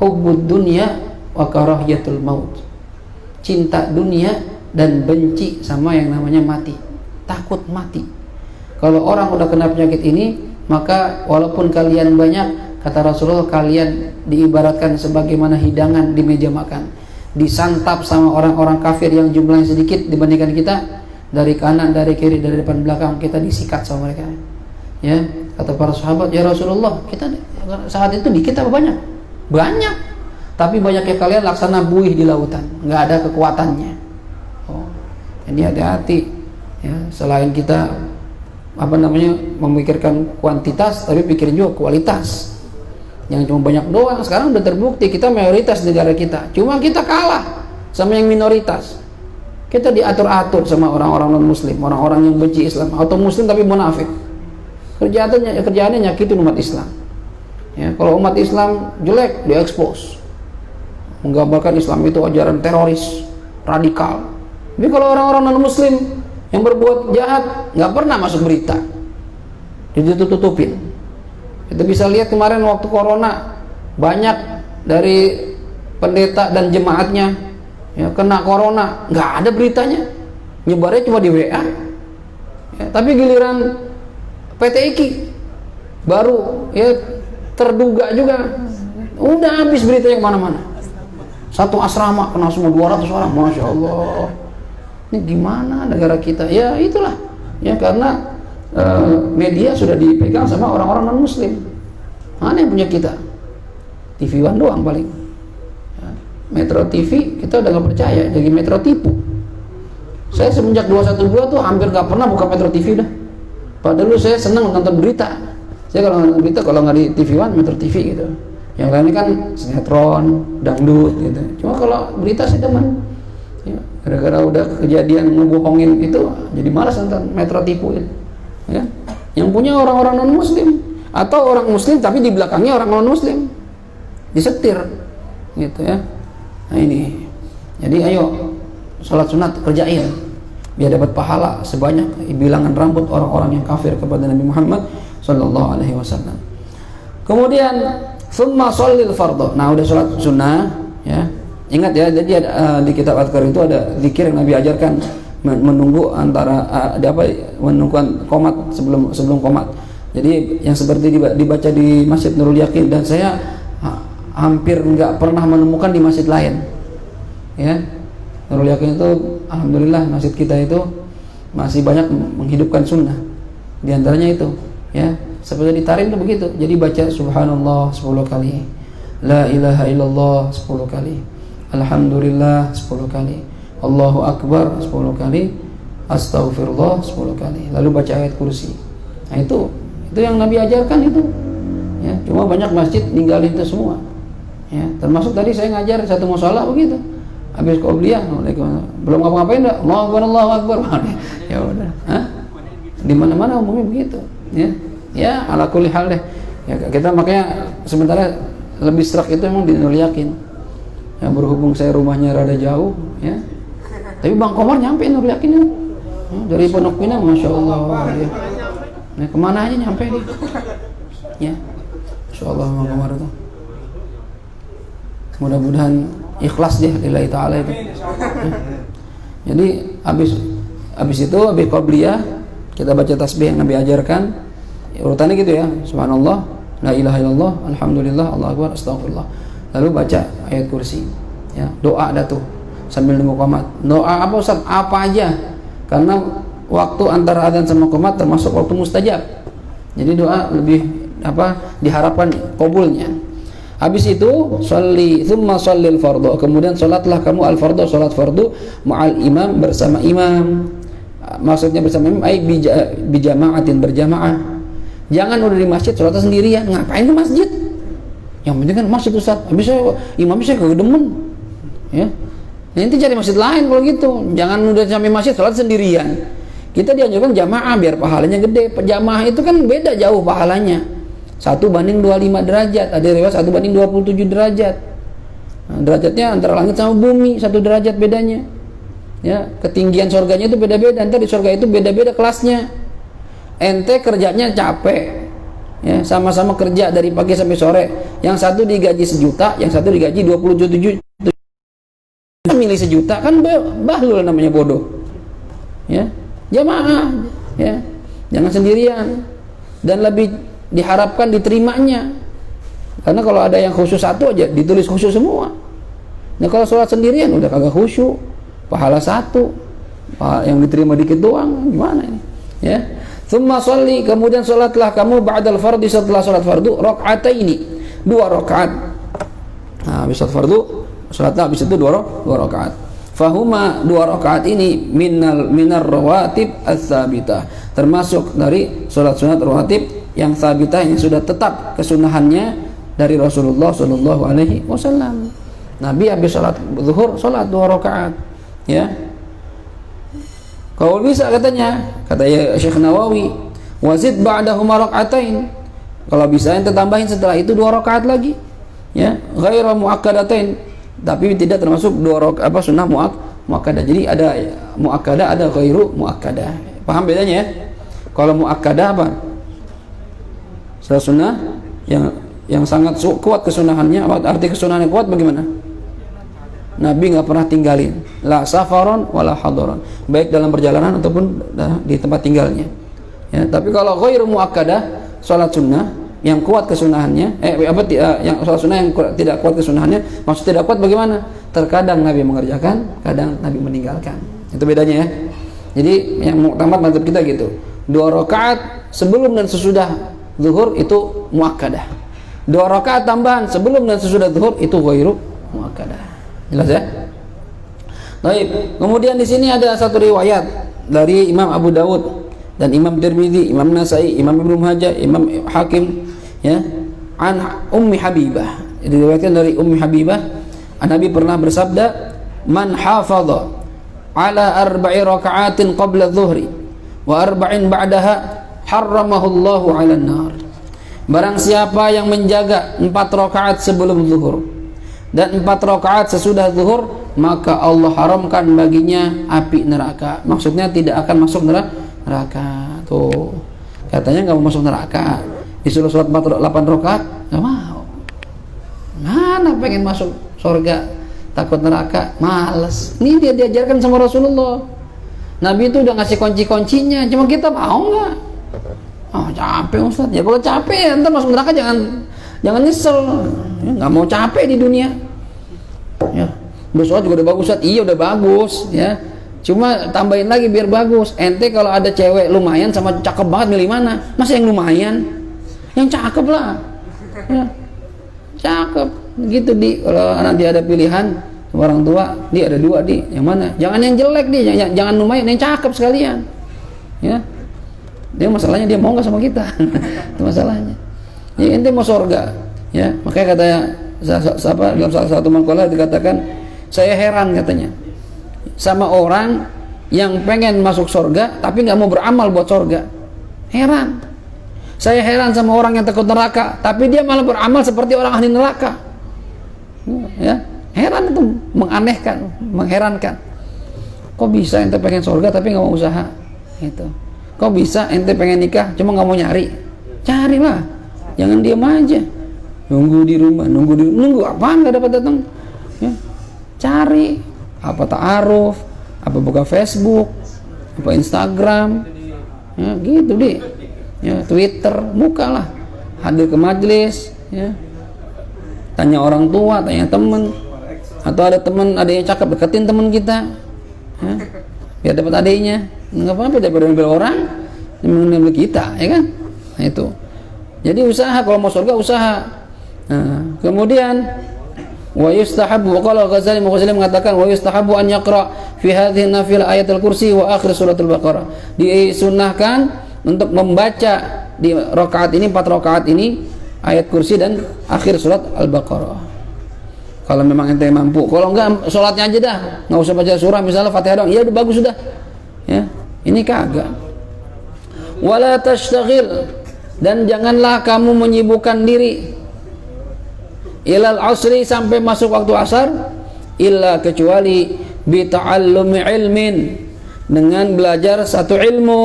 hubbud dunya wa karahiyatul maut. Cinta dunia dan benci sama yang namanya mati, takut mati. Kalau orang udah kena penyakit ini, maka walaupun kalian banyak, kata Rasulullah, kalian diibaratkan sebagaimana hidangan di meja makan, disantap sama orang-orang kafir yang jumlahnya sedikit dibandingkan kita, dari kanan, dari kiri, dari depan belakang, kita disikat sama mereka. Ya, kata para sahabat, ya Rasulullah, kita saat itu dikit apa banyak? Banyak. Tapi banyaknya kalian laksana buih di lautan, nggak ada kekuatannya. Oh, jadi hati-hati. Ya, selain kita memikirkan kuantitas, tapi pikirin juga kualitas. Yang cuma banyak doang, sekarang udah terbukti kita mayoritas negara kita, cuma kita kalah sama yang minoritas. Kita diatur-atur sama orang-orang non muslim, orang-orang yang benci Islam, atau muslim tapi munafik. Kerjaannya nyakitin umat Islam. Ya, kalau umat Islam jelek diekspos, menggambarkan Islam itu ajaran teroris, radikal. Tapi kalau orang-orang non-muslim yang berbuat jahat nggak pernah masuk berita, ditutup-tutupin. Kita bisa lihat kemarin waktu corona, banyak dari pendeta dan jemaatnya ya kena corona, nggak ada beritanya, nyebarnya cuma di WA. Ya, tapi giliran PT IKI baru ya terduga juga, udah habis beritanya kemana-mana. Satu asrama kena semua 200 orang, masya Allah. Ini gimana negara kita? Ya itulah, ya karena media sudah dipegang sama orang-orang non Muslim. Mana yang punya kita? TV One doang paling. Ya, Metro TV kita udah nggak percaya, jadi Metro tipu. Saya semenjak 212 tuh hampir nggak pernah buka Metro TV dah. Padahal dulu saya senang nonton berita. Saya kalau nonton berita, kalau nggak di TV One, Metro TV gitu. Yang lainnya kan sinetron, dangdut gitu. Cuma kalau berita sih teman, ya, gara-gara udah kejadian ngebohongin itu, jadi malas nonton Metro tipu gitu. Ya. Yang punya orang-orang non Muslim atau orang Muslim tapi di belakangnya orang non Muslim, disetir, gitu ya. Nah ini, jadi ayo sholat sunat kerjain, biar dapat pahala sebanyak bilangan rambut orang-orang yang kafir kepada Nabi Muhammad Sallallahu Alaihi Wasallam. Kemudian summa sholil fardhu. Nah udah sholat sunnah ya. Ingat ya, jadi di kitab Adhkar itu ada zikir yang Nabi ajarkan menunggu antara menunggu qomat sebelum qomat. Jadi yang seperti dibaca di Masjid Nurul Yakin, dan saya hampir nggak pernah menemukan di masjid lain. Ya. Nurul Yakin itu alhamdulillah masjid kita itu masih banyak menghidupkan sunnah. Di antaranya itu ya, seperti di Tarim itu begitu. Jadi baca subhanallah 10 kali, la ilaha illallah 10 kali, alhamdulillah 10 kali, Allahu akbar 10 kali, astaghfirullah 10 kali, lalu baca ayat kursi. Nah itu yang Nabi ajarkan itu ya. Cuma banyak masjid ninggalin itu semua ya, termasuk tadi saya ngajar satu mushola begitu. Habis qobliyah, belum ngapa-ngapain dah, Allahu akbar. Ya udah, di mana-mana umumnya begitu ya. Ya ala kulli hal deh ya, kita makanya sementara lebih serak itu memang di Nurul Yakin ya, berhubung saya rumahnya rada jauh ya, tapi Bang Komar nyampe Nurul Yakin ya. Dari Pondok Pinang, masya Allah ya. Nah kemana aja nyampe nih ya, masya Allah Bang Komar itu, mudah-mudahan ikhlas dia lillahi ta'ala itu ya. Jadi habis itu habis qobliyah kita baca tasbih yang Nabi ajarkan. Urutannya gitu ya, subhanallah, la ilaha illallah, alhamdulillah, Allahu akbar, astagfirullah. Lalu baca ayat kursi. Ya, doa ada tuh sambil nunggu qomat. Doa apa Ustaz? Apa aja. Karena waktu antara adzan sama qomat termasuk waktu mustajab. Jadi doa lebih diharapkan qabulnya. Habis itu tsumma shallil fardhu. Kemudian salatlah kamu al-fardhu, salat fardu ma'al imam, bersama imam. Maksudnya bersama imam ai bijama'atin, berjamaah. Jangan udah di masjid sholatnya sendirian. Ngapain ke masjid? Yang penting kan masjid Ustaz. Habis imamnya saya kegedemen ya. Nanti cari masjid lain kalau gitu. Jangan udah sampai masjid sholat sendirian. Kita dianjurkan jamaah biar pahalanya gede. Jamaah itu kan beda jauh pahalanya. 1:25 derajat. Ada riwayat 1:27 derajat. Nah, derajatnya antara langit sama bumi, 1 derajat bedanya. Ya, ketinggian surganya itu beda-beda. Nanti di surga itu beda-beda kelasnya. Ente kerjanya capek ya, sama-sama kerja dari pagi sampai sore. Yang satu digaji 1 juta, yang satu digaji 27 juta. Milih 1 juta kan bahlul namanya, bodoh ya. Jamaah ya, jangan sendirian, dan lebih diharapkan diterimanya. Karena kalau ada yang khusyuk satu aja ditulis khusyuk semua. Nah kalau sholat sendirian udah kagak khusyuk, pahala 1, yang diterima dikit doang, gimana ini ya. Tsumma sholli, kemudian salatlah kamu ba'dal fardhi, setelah salat fardu, rakaataini, 2 rakaat. Nah, habis salat fardu, salatnya habis itu 2 rakaat. Fahuma, 2 rakaat ini minar rawatib ats-tsabitah, termasuk dari salat sunat rawatib yang tsabitah, yang sudah tetap kesunahannya dari Rasulullah sallallahu alaihi wasallam. Nabi habis salat zuhur salat 2 rakaat ya. Kalau bisa katanya, kata Syekh Nawawi, wazid ba'dahuma rak'atain, Kalau bisa ente tambahin setelah itu 2 rakaat lagi, ya, ghairu muakkadatain, tapi tidak termasuk 2 rakaat sunnah muakkadah. Jadi ada muakkadah, ada ghairu muakkadah. Paham bedanya ya? Kalau muakkadah apa? Sunnah yang sangat kuat kesunahannya. Arti kesunahan yang kuat bagaimana? Nabi nggak pernah tinggalin, la safaron wala hadaron, baik dalam perjalanan ataupun di tempat tinggalnya. Ya, tapi kalau ghairu muakkadah, salat sunnah yang kuat kesunahannya, yang salat sunnah yang tidak kuat kesunahannya, maksud tidak kuat bagaimana? Terkadang Nabi mengerjakan, kadang Nabi meninggalkan. Itu bedanya ya. Jadi yang muktamad mazhab kita gitu. 2 rakaat sebelum dan sesudah zuhur itu muakkadah. 2 rakaat tambahan sebelum dan sesudah zuhur itu ghairu muakkadah. Jelas ya? Baik. Kemudian di sini ada satu riwayat dari Imam Abu Dawud dan Imam Tirmidzi, Imam Nasai, Imam Ibnu Majah, Imam Hakim, ya, an Ummi Habibah. Diriwayatkan dari Ummi Habibah, Nabi pernah bersabda, "Man hafadha ala 4 raka'atin qabla adh-dhuhri wa 4 ba'daha, harramahu Allahu 'alan nar." Barang siapa yang menjaga 4 rakaat sebelum zuhur dan 4 rakaat sesudah zuhur, maka Allah haramkan baginya api neraka. Maksudnya tidak akan masuk neraka. Tuh, katanya nggak mau masuk neraka, disuruh sholat 8 rakaat nggak mau. Mana pengen masuk surga, takut neraka, males. Ini dia diajarkan sama Rasulullah. Nabi itu udah ngasih kunci-kuncinya, cuma kita mau nggak? Oh, capek Ustaz. Ya kalau capek ntar masuk neraka jangan nyesel. Ya, nggak mau capek di dunia. Ya, bersolat juga udah bagus Ustaz. Iya udah bagus ya. Cuma tambahin lagi biar bagus. Ente kalau ada cewek lumayan sama cakep banget, milih mana? Masa yang lumayan? Yang cakep lah. Ya, cakep. Gitu di. Kalau nanti ada pilihan orang tua, dia ada 2 di. Yang mana? Jangan yang jelek di. Jangan lumayan, yang cakep sekalian. Ya. Dia masalahnya dia mau nggak sama kita. Itu masalahnya. Ya, ente mau surga. Ya, makanya katanya dalam salah satu maqalah dikatakan, saya heran katanya sama orang yang pengen masuk surga tapi nggak mau beramal buat surga. Heran. Saya heran sama orang yang takut neraka tapi dia malah beramal seperti orang ahli neraka. Ya, heran itu, menganehkan, mengherankan. Kok bisa ente pengen surga tapi nggak mau usaha? Gitu. Kok bisa ente pengen nikah cuma nggak mau nyari? Carilah, jangan diam aja. Nunggu di rumah, nunggu apaan nggak dapat datang? Ya, cari apa ta'aruf, apa buka Facebook, apa Instagram, ya gitu deh. Ya, Twitter, bukalah, hadir ke majelis, ya. Tanya orang tua, tanya teman, atau ada teman, ada yang cakep, deketin teman kita, ya, biar dapat adiknya. Nggak apa-apa daripada ngambil orang, ngambil kita, ya kan? Nah itu. Jadi usaha, kalau mau surga usaha. Nah, kemudian wa yustahabu, qala Ghazali mengatakan wa yustahabu an yaqra fi hadhihi nafilah ayatul kursi wa akhir suratul baqarah. Disunnahkan untuk membaca di rakaat ini, 4 rakaat ini, ayat kursi dan akhir surat al-baqarah. Kalau memang ente mampu. Kalau enggak, sholatnya aja dah, nggak usah baca surah, misalnya Fatihah doang. Iya udah bagus sudah. Ya, ini kagak. Wala tashtaghil, dan janganlah kamu menyibukkan diri ilal asri, sampai masuk waktu asar, illa kecuali bi ta'allumi ilmin, dengan belajar satu ilmu,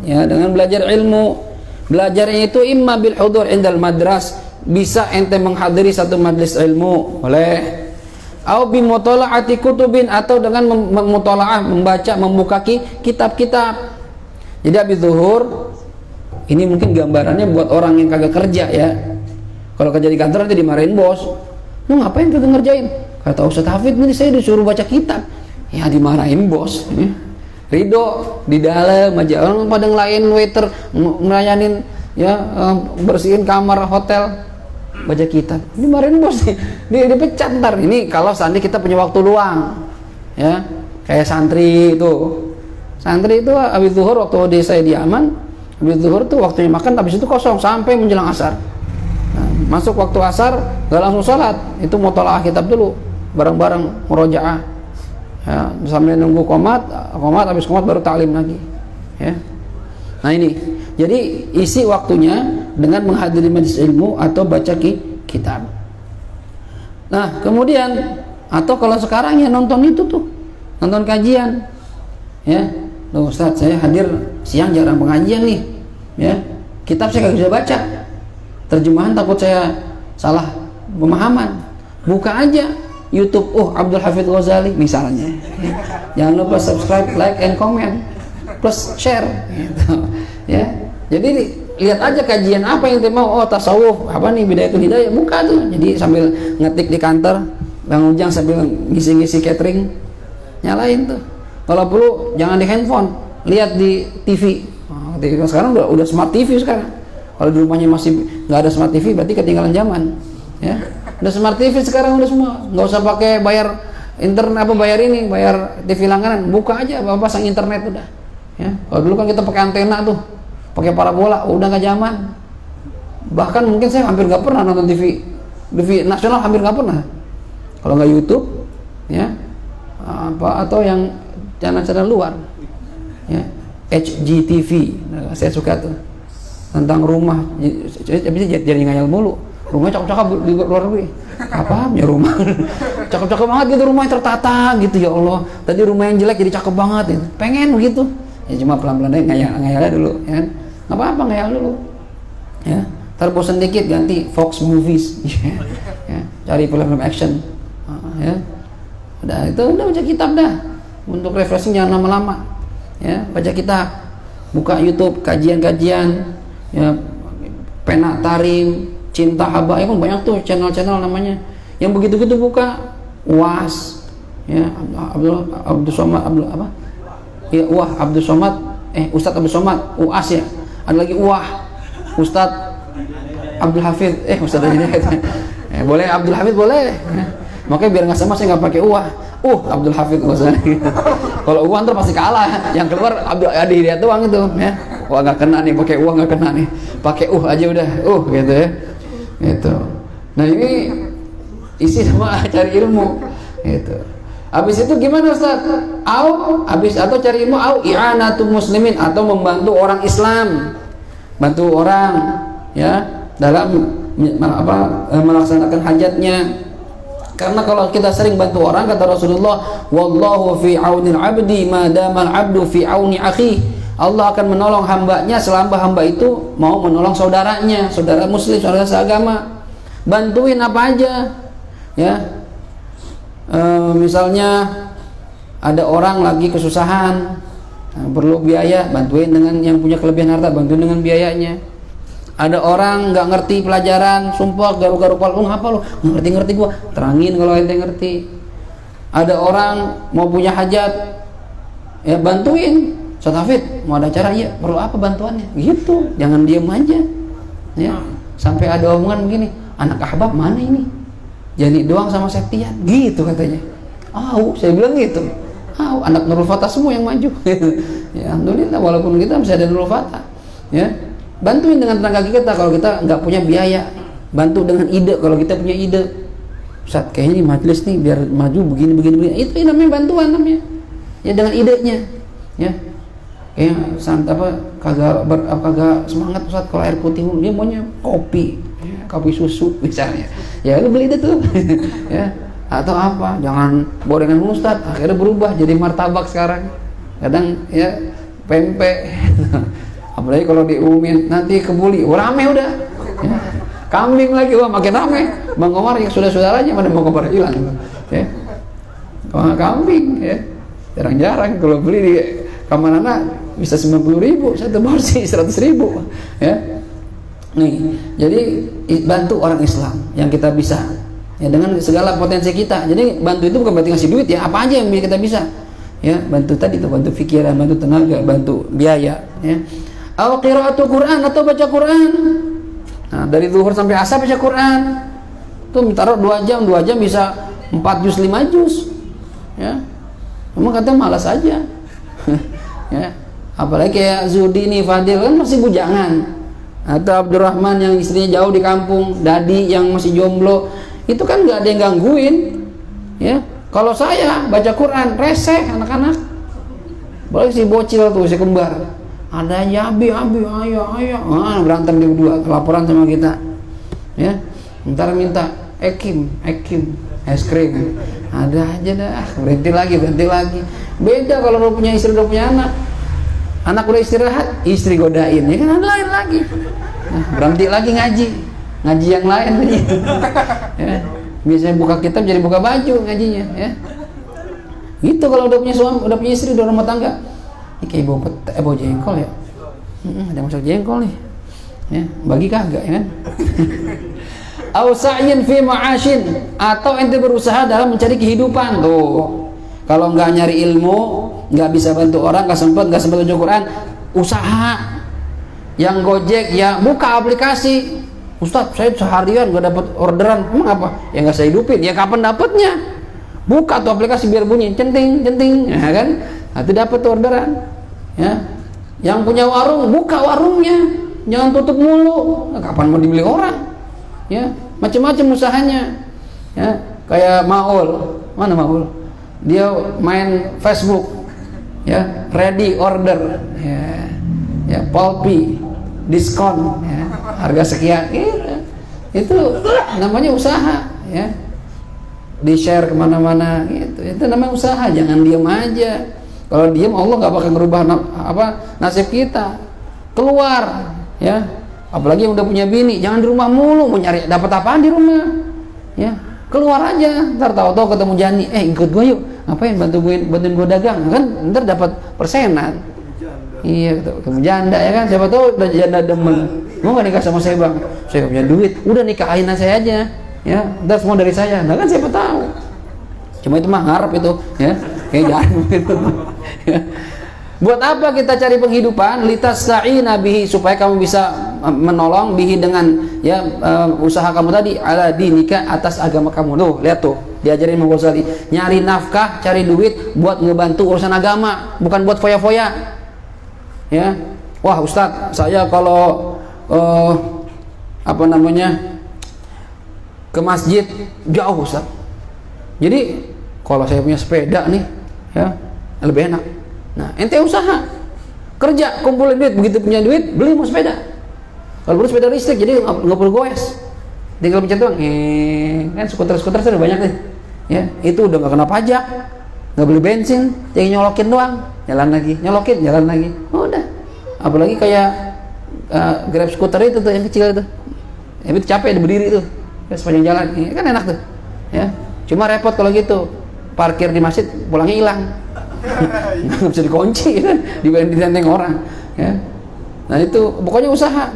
ya, dengan belajar ilmu. Belajarnya itu imma bil hudur indal madras, bisa ente menghadiri satu majlis ilmu, boleh. Au bi mutalaati kutubin, atau dengan memutalaah, membaca, membuka kitab-kitab. Jadi habis zuhur, ini mungkin gambarannya buat orang yang kagak kerja ya. Kalau kerja di kantor nanti dimarahin bos. Lu ngapain kagak ngerjain? Kata Ustaz Hafid, ini saya disuruh baca kitab. Ya dimarahin bos. Ridho di dalam aja, orang pada ngelayan waiter, ngelayanin ya, bersihin kamar hotel, baca kitab. Dimarahin bos nih, dia dipecat ntar. Ini kalau seandainya kita punya waktu luang, ya, kayak santri itu. Santri itu habis zuhur, waktu saya di Yaman, habis zuhur tuh waktunya makan, habis itu kosong sampai menjelang asar. Nah, masuk waktu asar gak langsung sholat, itu mutalaah kitab dulu, bareng-bareng murojaah. Ya, sambil nunggu qomat, habis qomat baru ta'lim lagi. Ya. Nah ini, jadi isi waktunya dengan menghadiri majelis ilmu atau baca kitab. Nah, kemudian atau kalau sekarang ya nonton itu tuh, nonton kajian. Ya, loh Ustaz, saya hadir siang jarang pengajian nih. Ya, kitab saya kagak bisa baca. Terjemahan takut saya salah pemahaman. Buka aja YouTube, Abdul Hafidz Ghazali misalnya. Jangan lupa subscribe, like, and comment, plus share. Gitu. Ya, jadi lihat aja kajian apa yang dia mau. Tasawuf apa nih, Bidayatul Hidayah, buka tuh. Jadi sambil ngetik di kantor, Bang Ujang sambil ngisi-ngisi catering, nyalain tuh. Kalau perlu jangan di handphone, lihat di TV. Sekarang udah smart TV sekarang. Kalau di rumahnya masih nggak ada smart TV, berarti ketinggalan zaman. Ya, udah smart TV sekarang udah semua, nggak usah pakai bayar internet bayar TV langganan, buka aja, pasang internet udah. Ya, kalau dulu kan kita pakai antena tuh, pakai parabola, udah nggak zaman. Bahkan mungkin saya hampir nggak pernah nonton TV nasional, hampir nggak pernah. Kalau nggak YouTube, ya, atau yang channel-channel luar, ya, HGTV, nah, saya suka tuh tentang rumah. Jadi ngayal mulu, rumahnya cakep-cakep di luar negeri. Apa ya rumah? Cakep-cakep banget gitu, rumahnya tertata gitu, ya Allah. Tadi rumah yang jelek jadi cakep banget gitu. Pengen begitu. Ya cuma pelan-pelan aja ngayalnya dulu, ya. Enggak apa-apa ngayal dulu. Ya, ntar bosan dikit ganti Fox Movies. Ya, cari film-film action. Ya. Udah baca kitab dah. Untuk refreshing jangan lama-lama. Ya, baca kitab. Buka YouTube kajian-kajian, ya, Pena Tarim, Cinta Habaib, pun banyak tuh channel-channel namanya. Yang begitu-gitu buka. UAS, ya, Abdul Somad, ya, Abdul Somad, Ustadz Abdul Somad, UAS ya. Ada lagi Ustadz Abdul Hafidz, Ustadz aja boleh Abdul Hafidz boleh. Ya. Makanya biar nggak sama saya nggak pakai Abdul Hafidz Ghazali. Kalau ntar pasti kalah. Yang keluar Abdul Hidayat doang itu, ya. Wah nggak kena nih, pakai nggak kena nih. Pakai aja udah, gitu ya. Gitu. Nah ini isi sama cari ilmu. Gitu. Habis itu gimana Ustaz? Atau cari ilmu i'anatul muslimin, atau membantu orang Islam. Bantu orang, ya, dalam melaksanakan hajatnya. Karena kalau kita sering bantu orang, kata Rasulullah, wallahu fi aunil abdi ma damal abdu fi auni akhi. Allah akan menolong hambanya selama hamba itu mau menolong saudaranya, saudara muslim, saudara seagama. Bantuin apa aja, ya. Misalnya ada orang lagi kesusahan, perlu biaya, bantuin dengan yang punya kelebihan harta, bantuin dengan biayanya. Ada orang nggak ngerti pelajaran, sumpah garuk-garuk kepala, ngapa lu ngerti gua, terangin kalau ente ngerti. Ada orang mau punya hajat, ya bantuin. Ustaz Hafidz mau ada acara, ya perlu apa bantuannya, gitu. Jangan diem aja, ya. Sampai ada omongan begini, anak ahbab mana ini, Jani doang sama Septian, gitu katanya. Saya bilang gitu. Anak Nurul Fatah semua yang maju. Ya, alhamdulillah, walaupun kita masih ada Nurul Fatah, ya. Bantuin dengan tenaga kita kalau kita nggak punya biaya, bantu dengan ide kalau kita punya ide. Ustaz, kayaknya di majelis nih biar maju begini. Itu namanya bantuan namanya. Ya dengan idenya, ya. Kagak semangat Ustaz kalau air putih, dia maunya kopi susu misalnya. Ya lu beli itu tuh. Ya. Atau apa? Jangan gorengan Ustaz, akhirnya berubah jadi martabak sekarang. Kadang ya pempek. Apalagi kalau diumumin nanti kebuli, rame udah, ya. Kambing lagi, makin rame. Bang Omar yang sudah-sudah aja pada Bang Omar hilang, ya. Kambing, ya. Jarang-jarang kalau beli di kamar anak bisa 90.000 satu porsi, 100.000, ya. Nih, jadi bantu orang Islam yang kita bisa, ya, dengan segala potensi kita. Jadi bantu itu bukan berarti ngasih duit, ya, apa aja yang kita bisa, ya. Bantu tadi itu, bantu pikiran, bantu tenaga, bantu biaya, ya. Qiraatul Quran, atau baca Quran. Nah, dari zuhur sampai asar baca Quran. Tuh taruh 2 jam bisa 4 juz 5 juz. Ya. Emang katanya malas aja. Ya. Apalagi kayak Zudini Fadil kan masih bujangan. Atau Abdurrahman yang istrinya jauh di kampung, Dadi yang masih jomblo. Itu kan enggak ada yang gangguin. Ya. Kalau saya baca Quran reseh anak-anak. Apalagi si bocil tuh, si kembar. ada aja abi ayo berantem dia berdua, laporan sama kita, ya. Ntar minta ekim es krim, ada aja dah, berhenti lagi. Beda kalau udah punya istri, udah punya anak udah istirahat, istri godain, ya kan, ada lain lagi. Nah, berhenti lagi ngaji yang lain lagi. Ya. Biasanya buka kitab jadi buka baju ngajinya, ya. Gitu kalau udah punya suami, udah punya istri, udah rumah tangga. Ini kayak bau jengkol ya. Ada masak jengkol nih. Ya, bagi kagak ya kan? Au sa'yin fi ma'ashin, atau ente berusaha dalam mencari kehidupan. Tuh. Kalau nggak nyari ilmu, nggak bisa bantu orang, nggak sempat baca Quran, usaha. Yang Gojek ya buka aplikasi. Ustaz, saya seharian nggak dapat orderan. Emang apa? Ya nggak saya hidupin. Ya kapan dapatnya? Buka tuh aplikasi biar bunyi centing, ya kan? Nanti dapat tuh orderan. Ya. Yang punya warung, buka warungnya. Jangan tutup mulu. Nah, kapan mau dibeli orang? Ya, macam-macam usahanya. Ya, kayak Maul. Mana Maul? Dia main Facebook. Ya, ready order. Ya. Ya, Polpi diskon ya. Harga sekian. Itu namanya usaha, ya. Di-share kemana-mana gitu. Itu namanya usaha, jangan diam aja. Kalau diam Allah nggak bakal ngerubah nasib kita. Keluar, ya. Apalagi yang udah punya bini, jangan di rumah mulu, mau nyari dapat apaan di rumah, ya. Keluar aja, ntar tahu-tahu ketemu Jani, ikut gue yuk, ngapain bantuin gue dagang, kan ntar dapat persenan. Iya, ketemu janda ya kan, siapa tahu udah janda demen, mau nggak nikah sama saya bang, saya nggak punya duit, udah nikahin saya aja, ya, ntar semua dari saya, nah kan siapa tahu. Cuma itu mah ngarep itu, ya, kayak jangan gitu. Buat apa kita cari penghidupan? Litasta'ina bihi, supaya kamu bisa menolong bihi dengan ya usaha kamu tadi, ala dinika, atas agama kamu. Tuh, lihat tuh, diajarin Imam Ghazali, nyari nafkah, cari duit buat ngebantu urusan agama, bukan buat foya-foya. Ya. Wah, Ustadz, saya kalau ke masjid jauh, Ustadz. Jadi kalau saya punya sepeda nih, ya, lebih enak. Nah, ente usaha, kerja, kumpulin duit, begitu punya duit, beli mau sepeda. Kalau perlu sepeda listrik, jadi nggak perlu goes, tinggal pencet doang. Kan skuter sudah banyak nih, ya, itu udah nggak kena pajak, nggak beli bensin, tinggal nyolokin doang, jalan lagi, jalan lagi, udah. Apalagi kayak Grab skuter itu tuh yang kecil itu, itu capek berdiri tuh, sepanjang jalan, kan enak tuh, ya. Cuma repot kalau gitu, parkir di masjid, pulangnya hilang. Nggak bisa dikunci kan, ditenteng orang, ya. Nah itu pokoknya usaha.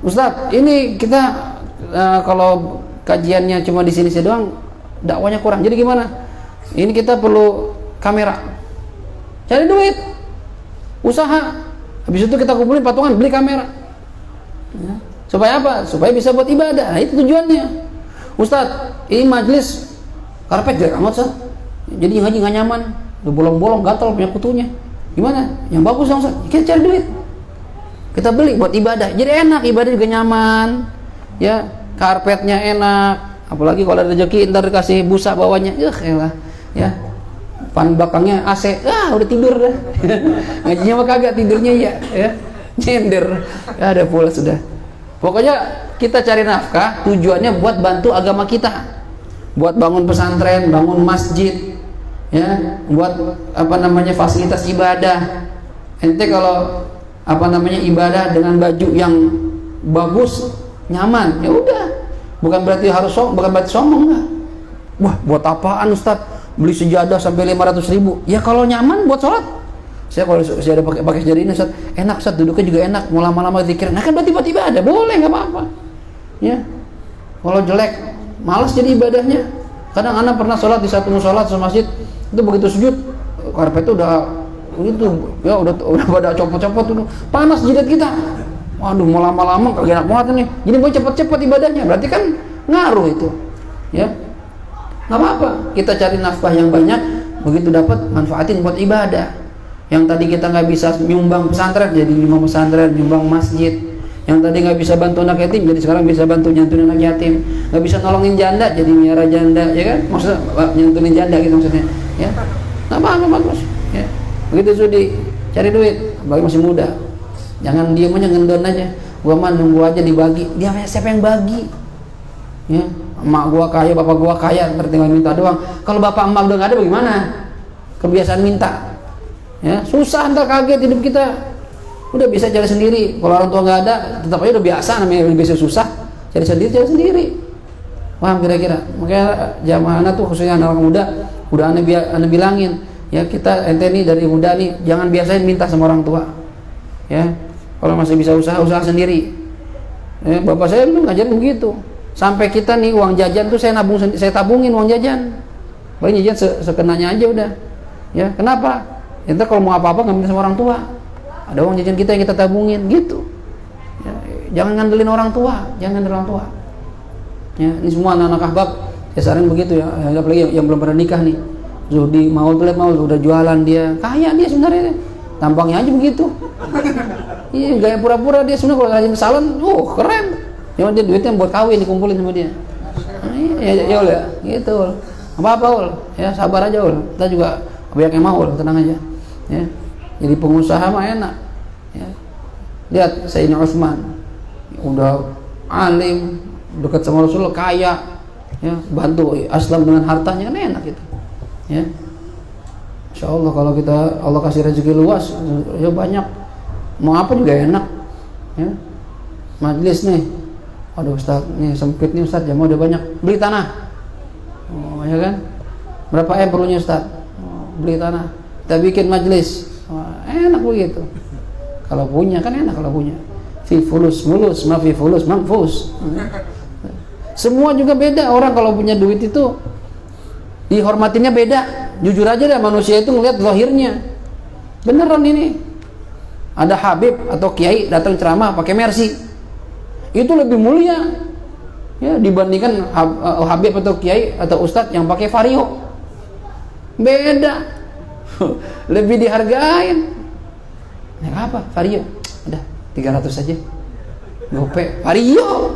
Ustadz, ini kita kalau kajiannya cuma di sini doang, dakwanya kurang. Jadi gimana? Ini kita perlu kamera, cari duit, usaha. Habis itu kita kumpulin patungan, beli kamera. Ya. Supaya apa? Supaya bisa buat ibadah. Nah, itu tujuannya. Ustadz, ini majelis karpet jelek amat, Ustadz. Jadi ngaji nggak nyaman. Udah bolong-bolong, gatal punya kutunya. Gimana? Yang bagus dong, Ustaz. Kita cari duit. Kita beli buat ibadah. Jadi enak, ibadah juga nyaman. Ya, karpetnya enak. Apalagi kalau ada rezeki ntar dikasih busa bawahnya. Elah. Ya. Pan belakangnya AC. Udah tidur dah. Ngajinya mah kagak, tidurnya ya. Nyender. Ya ada pula sudah. Pokoknya kita cari nafkah, tujuannya buat bantu agama kita. Buat bangun pesantren, bangun masjid. Ya, buat fasilitas ibadah. Ente kalau ibadah dengan baju yang bagus, nyaman, ya udah. Bukan berarti sombong enggak. Wah, buat apaan Ustaz? Beli sejadah sampai 500.000. Ya kalau nyaman buat sholat. Saya kalau ada pakai sejadah ini Ustaz, enak Ustaz, duduknya juga enak, mau lama-lama zikir. Nah kan berarti buat ibadah, boleh enggak apa-apa. Ya. Kalau jelek, malas jadi ibadahnya. Kadang anak pernah sholat di satu musola atau masjid, itu begitu sujud karpet itu udah pada copot-copot tuh, panas jidat kita. Waduh, mau lama-lama kagak enak banget nih. Jadi mau cepet-cepet ibadahnya, berarti kan ngaruh itu. Ya, nggak apa-apa. Kita cari nafkah yang banyak, begitu dapat manfaatin buat ibadah. Yang tadi kita nggak bisa nyumbang pesantren, jadi nyumbang pesantren, nyumbang masjid. Yang tadi nggak bisa bantu anak yatim, jadi sekarang bisa bantu nyantunin anak yatim. Nggak bisa nolongin janda, jadi miara janda, ya kan? Maksudnya nyantunin janda gitu maksudnya, ya. Nggak apa-apa bagus, ya. Begitu sudi cari duit, apalagi masih muda, Jangan diem aja ngendon aja. Gua mah nunggu aja dibagi. Dia siapa yang bagi? Ya, emak gua kaya, bapak gua kaya, tinggal minta doang. Kalau bapak emak udah nggak ada bagaimana? Kebiasaan minta. Ya, susah ntar kaget hidup kita. Udah bisa cari sendiri. Kalau orang tua nggak ada, tetap aja udah biasa, namanya udah biasa susah. Cari sendiri. Paham kira-kira? Makanya jamaah anak tuh khususnya anak muda, udah ane bilangin, ya kita ente nih dari muda nih, jangan biasain minta sama orang tua. Ya, kalau masih bisa usaha sendiri. Ya, bapak saya dulu ngajarin begitu. Sampai kita nih uang jajan tuh saya tabungin uang jajan. Paling jajan sekenanya aja udah. Ya, kenapa? Ente kalau mau apa-apa nggak minta sama orang tua. Ada uang jajan kita yang kita tabungin gitu. Ya, jangan ngandelin orang tua, Ya, ini semua anak-anak ahbab saya saran begitu ya, apalagi yang belum pernah nikah nih. Zuhdi mau udah jualan dia, kaya dia sebenarnya. Tampangnya aja begitu. Iya, gaya pura-pura dia sebenarnya kalau rajin salon, keren. Cuma dia duitnya buat kawin dikumpulin sama dia. Ya ul ya, gitu. Apa ul, ya sabar aja ul. Kita juga banyak yang mau ul, tenang aja. Ya, jadi pengusaha mah enak. Ya. Lihat Sayyidina Utsman, udah alim, dekat sama Rasulullah, kaya, ya bantu Islam dengan hartanya, kan enak gitu. Ya. Insya Allah kalau kita Allah kasih rezeki luas, ya banyak, mau apa juga enak. Ya. Majlis nih, aduh Ustaz, nih sempit nih Ustaz, jamaah udah banyak, beli tanah. Oh ya kan, berapa perlunya Ustaz? Beli tanah, kita bikin majlis. Enak begitu. Kalau punya kan enak kalau punya. Fi fulus mulus, ma fi fulus manfus. Semua juga beda. Orang kalau punya duit itu dihormatinya beda. Jujur aja deh, manusia itu ngelihat zahirnya. Beneran ini. Ada Habib atau Kiai datang ceramah pakai Mercy. Itu lebih mulia ya dibandingkan Habib atau Kiai atau Ustadz yang pakai Vario. Beda. Lebih dihargain. Naik apa? Vario. Udah 300 aja. Gope Vario.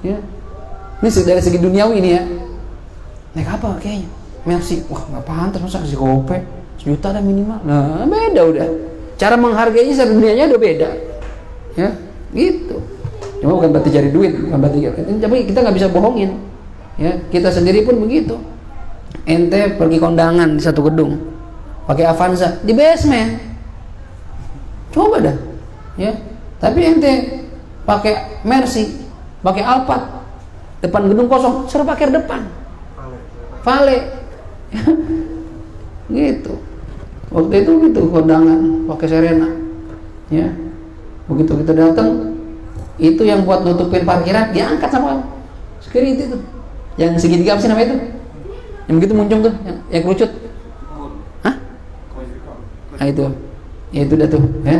Ya. Ini dari segi duniawi ini ya. Naik apa kayaknya? Mercy. Wah, enggak pantas masa kasih gope. 1 juta dah minimal. Nah, beda udah. Cara menghargainya secara dunianya udah beda. Ya, gitu. Cuma bukan berarti cari duit, bukan berarti. Tapi kita nggak bisa bohongin. Ya, kita sendiri pun begitu. Ente pergi kondangan di satu gedung, pakai Avanza di basement. Coba dah, ya. Tapi ente pakai Mercy, pakai Alphard, depan gedung kosong, suruh parkir depan. Vale. Gitu. Waktu itu gitu kondangan pakai Serena. Ya. Begitu kita datang, itu yang buat nutupin parkiran diangkat sama security itu. Yang segitiga apa sih namanya itu? Yang begitu muncung tuh, yang kerucut. Hah? Nah itu. Ya itu dah tuh, ya.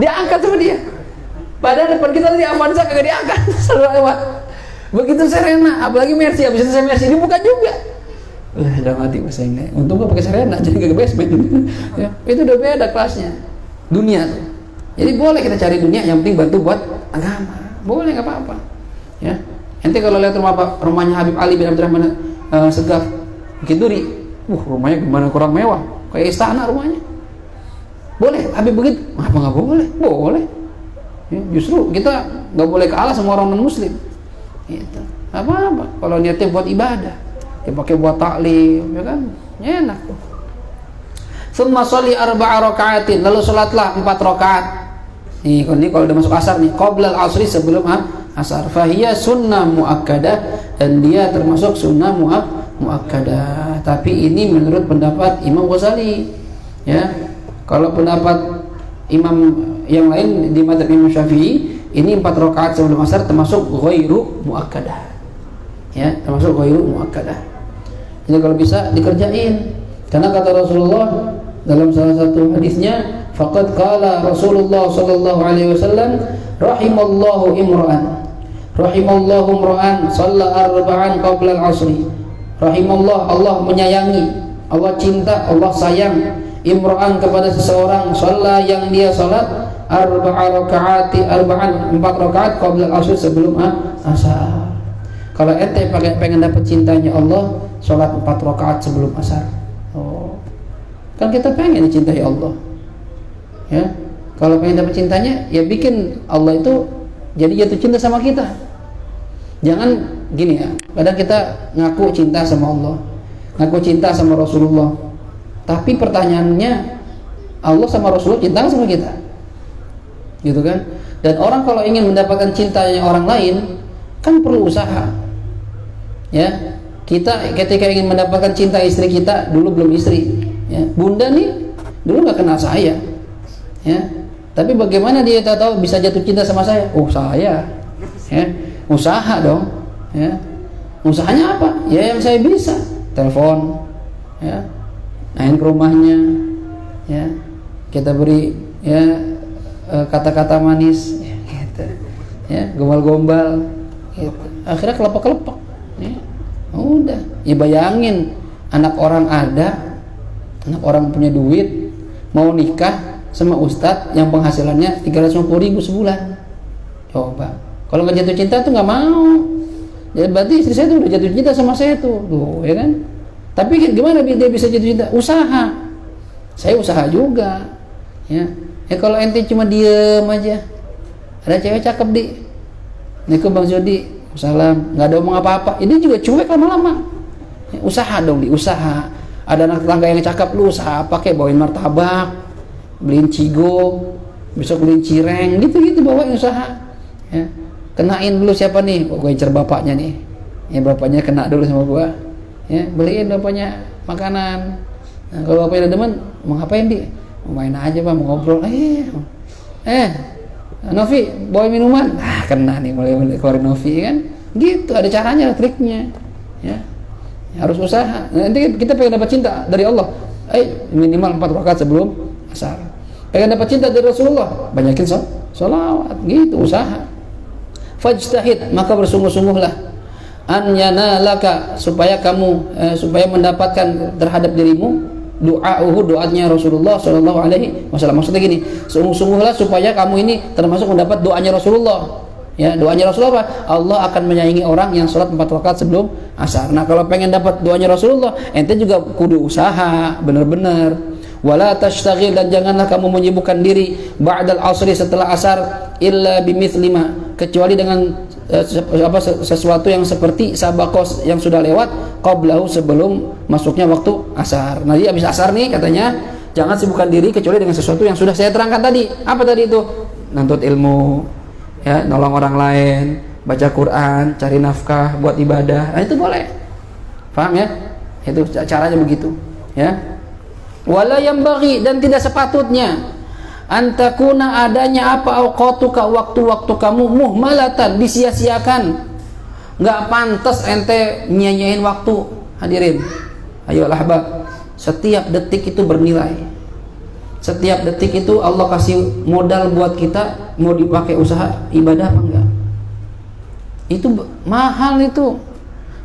Dia angkat sama dia. Padahal depan kita tadi Avanza kagak diangkat, selalu lewat. Begitu Serena, apalagi Mercy, habis itu saya Mercy dibuka juga. Udah mati bahasa Inggris. Untung gua pakai Serena, jadi kagak basement. Ya, itu udah beda kelasnya. Dunia tuh. Jadi boleh kita cari dunia, yang penting bantu buat agama. Boleh, nggak apa-apa. Ya. Ente kalau lihat rumahnya Habib Ali bin Abdurrahman Segaf Bukit Duri, rumahnya gimana, kurang mewah, kayak istana rumahnya. Boleh Habib begitu? Apa nggak boleh? Boleh. Ya, justru kita nggak boleh kalah sama orang non Muslim. Gitu. Apa-apa. Kalau niatnya buat ibadah, dia pakai buat taklim, ya kan? Ya, enak tuh. Tsumma sholli 4 raka'atin, lalu salatlah 4 rakaat. Ini kalau udah masuk asar nih, qabla al-asri, sebelum asar. Fahiya sunnah muakkadah, dan dia termasuk sunnah muakkadah. Tapi ini menurut pendapat Imam Ghazali. Ya. Kalau pendapat imam yang lain di madzhab Imam Syafi'i, ini 4 rakaat sebelum asar termasuk ghairu muakkadah. Ya, termasuk ghairu muakkadah. Jadi kalau bisa dikerjain. Karena kata Rasulullah dalam salah satu hadisnya, faqad qala Rasulullah sallallahu alaihi wasallam, rahimallahu imra'an shalla arba'an qabla al-'asri. Rahimallah, Allah menyayangi, Allah cinta, Allah sayang, imra'an kepada seseorang, shalla yang dia salat, 4 rakaat qabla al-'asri, sebelum asar. Kalau ente pengen dapat cintanya Allah, salat 4 rakaat sebelum asar. Kan kita pengen dicintai Allah, ya. Kalau pengen dapat cintanya, ya bikin Allah itu jadi jatuh cinta sama kita. Jangan gini ya, kadang kita ngaku cinta sama Allah, ngaku cinta sama Rasulullah, tapi pertanyaannya, Allah sama Rasulullah cinta sama kita, gitu kan? Dan orang kalau ingin mendapatkan cintanya orang lain, kan perlu usaha. Ya, kita ketika ingin mendapatkan cinta istri kita, dulu belum istri, ya. Bunda nih dulu nggak kenal saya, ya. Tapi bagaimana dia tahu bisa jatuh cinta sama saya? Oh saya, ya, usaha dong, ya. Usahanya apa? Ya yang saya bisa, telepon, ya, main ke rumahnya, ya, kita beri ya kata-kata manis, ya, gitu, ya, gombal-gombal, gitu. Akhirnya kelepek-kelepek, ya. Udah, ya bayangin anak orang ada, anak orang punya duit, mau nikah sama ustadz yang penghasilannya 350.000 sebulan. Coba, kalau nggak jatuh cinta tuh nggak mau. Ya berarti istri saya tuh udah jatuh cinta sama saya tuh, ya kan? Tapi gimana dia bisa jatuh cinta? Usaha. Saya usaha juga, ya. Kalau ente cuma diem aja, ada cewek cakep di, Niku Bang Jody, salam, nggak ada omong apa-apa, ini juga cuek lama-lama. Ya, usaha dong, usaha. Ada anak tetangga yang cakep, lu usaha pakai bawain martabak, beliin cigo, besok beliin cireng, gitu-gitu bawain usaha. Ya. Kenain dulu siapa nih? Oh, gue incer bapaknya nih. Ya bapaknya kena dulu sama gua. Ya, beliin bapaknya makanan. Nah, kalau bapaknya ada teman, mau ngapain di? Mau main aja Pak, mau ngobrol. Novi, bawa minuman. Kena nih mulai keluarin Novi kan. Gitu, ada caranya, ada triknya. Ya. Harus usaha. Nanti kita pengen dapat cinta dari Allah. Minimal 4 rakaat sebelum asar. Pengen dapat cinta dari Rasulullah, banyakin sholawat, gitu, usaha. Fajtahid, maka bersungguh-sungguhlah an yanalaka, supaya kamu supaya mendapatkan terhadap dirimu doanya Rasulullah sallallahu alaihi wasallam. Maksudnya gini, sungguh-sungguhlah supaya kamu ini termasuk mendapat doanya Rasulullah. Ya, doanya Rasulullah apa? Allah akan menyayangi orang yang sholat 4 rakaat sebelum asar. Nah, kalau pengen dapat doanya Rasulullah, ente juga kudu usaha benar-benar. Wala tashtagil, dan janganlah kamu menyibukkan diri ba'dal asri, setelah asar, illa bimithli ma, kecuali dengan sesuatu yang seperti sabaqos yang sudah lewat qablahu, sebelum masuknya waktu asar. Nah, dia habis asar nih katanya, jangan sibukkan diri kecuali dengan sesuatu yang sudah saya terangkan tadi. Apa tadi itu? Nuntut ilmu, ya, nolong orang lain, baca Quran, cari nafkah buat ibadah. Nah, itu boleh. Paham ya? Itu caranya begitu, ya. Wala yambaghi, dan tidak sepatutnya antakuna, adanya apa auqatuka, waktu-waktu kamu muhmalatan, disia-siakan. Nggak pantas ente nyanyain waktu. Hadirin, ayolah ahbab, setiap detik itu bernilai. Setiap detik itu Allah kasih modal buat kita, mau dipakai usaha ibadah apa enggak. Itu mahal itu.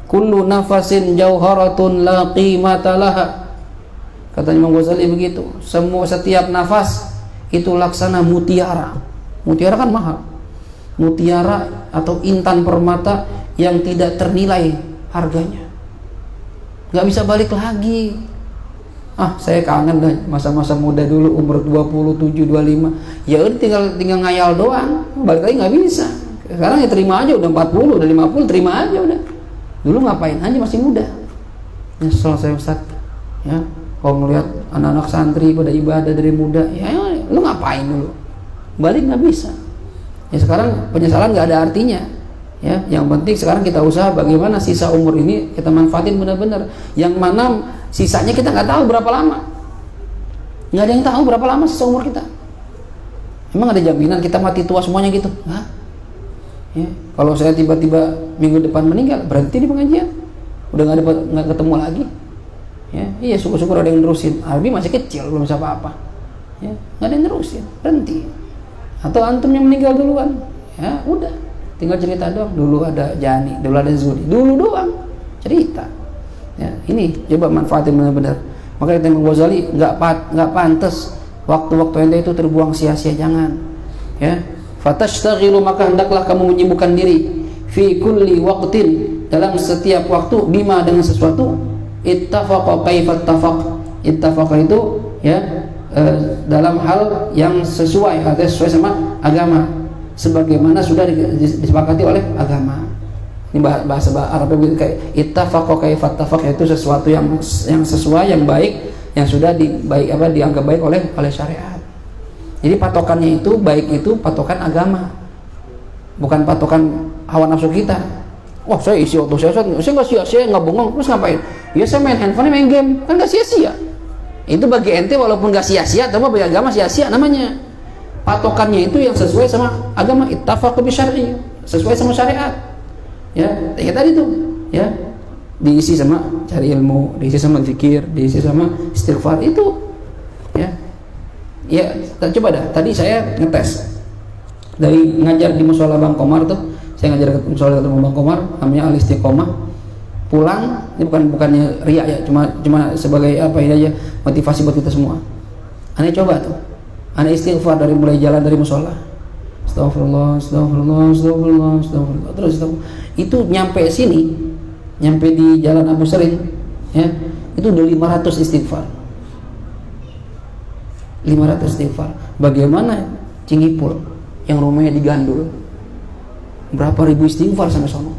Kullu nafasin jauharatun la qimata laha. Kata Imam Ghazali begitu. Setiap nafas itu laksana mutiara. Mutiara kan mahal. Mutiara atau intan permata yang tidak ternilai harganya. Gak bisa balik lagi. Saya kangen dah masa-masa muda dulu, umur 27, 25. Ya udah tinggal ngayal doang. Balik lagi nggak bisa. Sekarang ya terima aja, udah 40, udah 50, terima aja udah. Dulu ngapain aja masih muda. Nyesel saya Ustaz. Ya, kalau ngelihat anak-anak santri pada ibadah dari muda, ya lu ngapain dulu? Balik nggak bisa. Ya sekarang penyesalan nggak ada artinya. Ya, yang penting sekarang kita usaha bagaimana sisa umur ini kita manfaatin benar-benar. Yang mana sisanya kita nggak tahu berapa lama. Nggak ada yang tahu berapa lama sisa umur kita. Emang ada jaminan kita mati tua semuanya gitu? Hah? Ya, kalau saya tiba-tiba minggu depan meninggal, berhenti di pengajian, udah nggak ketemu lagi. Ya, iya, syukur-syukur ada yang nerusin. Abi masih kecil, belum bisa apa-apa. Ya, nggak ada yang nerusin, berhenti. Atau antum yang meninggal duluan, ya udah, tinggal cerita doang. Dulu ada Jani, dulu ada Zudi, dulu doang cerita. Ya, ini coba manfaatin benar-benar. Maka kata Imam Ghazali, nggak pantas waktu-waktu ente itu terbuang sia-sia, jangan. Ya, fatashtagilu, maka hendaklah kamu menyibukkan diri fi kulli waqtin, dalam setiap waktu, bima, dengan sesuatu ittafaqa kaifa ittafaq. Ittafaqa itu ya dalam hal yang sesuai, artinya sesuai sama agama, sebagaimana sudah disepakati oleh agama. Ini bahasa Arabnya kayak ittafaqa kaifa ittafaq, yaitu sesuatu yang sesuai, yang baik, yang sudah dianggap baik oleh syariat. Jadi patokannya itu baik itu patokan agama, bukan patokan hawa nafsu kita. Wah, saya isi waktu saya nggak sia-sia, nggak bengong, terus ngapain? Ya saya main handphone, main game, kan nggak sia-sia. Itu bagi ente walaupun nggak sia-sia, tapi bagi agama sia-sia namanya. Patokannya itu yang sesuai sama agama, ittafaqu bi syar'i, sesuai sama syariat. Ya, kayak tadi tuh, ya, diisi sama cari ilmu, diisi sama zikir, diisi sama istighfar itu, ya. Ya, coba dah. Tadi saya ngetes dari ngajar di musola Bang Komar tuh, saya ngajar ke musola Bang Komar, namanya Al Istiqomah. Pulang, ini bukannya riak ya, cuma sebagai apa ya, motivasi buat kita semua. Aneh coba tuh, aneh istighfar dari mulai jalan dari musola. Astagfirullah, astagfirullah, astagfirullah, astagfirullah. Terus itu nyampe sini, nyampe di Jalan Abu Sering, ya, itu udah 500 istighfar. 500 istighfar. Bagaimana Cingipul yang rumahnya di Gandul? Berapa ribu istighfar sampai sono?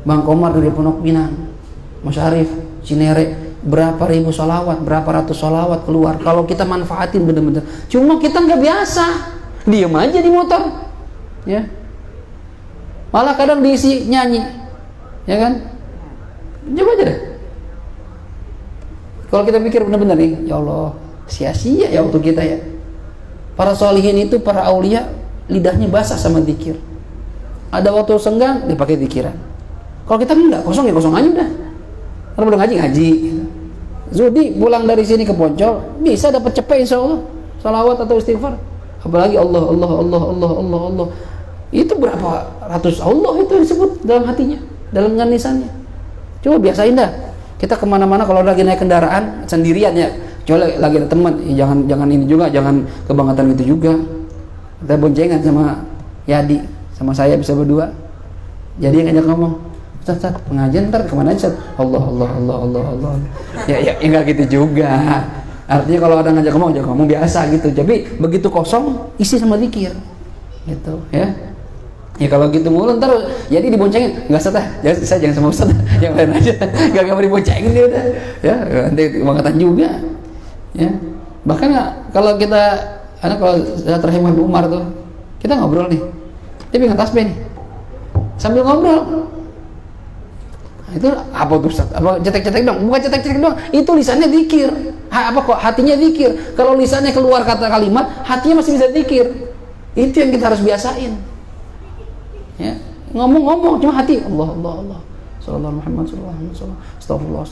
Bang Komar dari Pondok Pinang, Mas Arif, Cinere, berapa ribu sholawat, berapa ratus sholawat keluar. Kalau kita manfaatin bener-bener. Cuma kita nggak biasa, diem aja di motor, ya. Malah kadang diisi nyanyi, ya kan? Coba aja deh. Kalau kita pikir bener-bener nih, ya Allah, sia-sia ya waktu kita ya. Para sholihin itu, para aulia, lidahnya basah sama zikir. Ada waktu senggang dipakai zikiran. Kalau kita enggak, kosong ya kosong aja udah. Kalau udah ngaji. Zudi pulang dari sini ke Poncol bisa dapat cepet insya Allah, salawat atau istighfar. Apalagi Allah. Itu berapa ratus Allah itu disebut dalam hatinya, dalam nganisannya. Coba biasain dah. Kita kemana-mana kalau lagi naik kendaraan sendirian ya, coba lagi ada teman, ya jangan ini juga, jangan kebangetan gitu juga. Kita boncengan sama Yadi, sama saya bisa berdua. Jadi yang ngajak ngomong, Ustaz, pengajian ntar kemana aja? Allah. Ya enggak gitu juga. Artinya kalau ada ngajak ngomong biasa gitu. Tapi begitu kosong, isi sama zikir. Gitu, ya. Ya kalau gitu mulu ntar jadi diboncengin. Enggak Ustaz, saya jangan sama Ustaz, yang lain aja. Enggak mau diboncengin dia udah. Ya, nanti kebangetan juga. Ya. Bahkan kalau kita kalau terakhir Habib Umar tuh, kita ngobrol nih. Dia pegang tasbih nih. Sambil ngobrol. Itu apa tuh Ustaz? Apa cetek-cetek dong? Bukan cetek-cetek dong. Itu lisannya zikir. Hatinya zikir. Kalau lisannya keluar kata kalimat, hatinya masih bisa zikir. Itu yang kita harus biasain. Ya, ngomong cuma hati Allah. Sallallahu Muhammad sallallahu alaihi wasallam. Astagfirullah.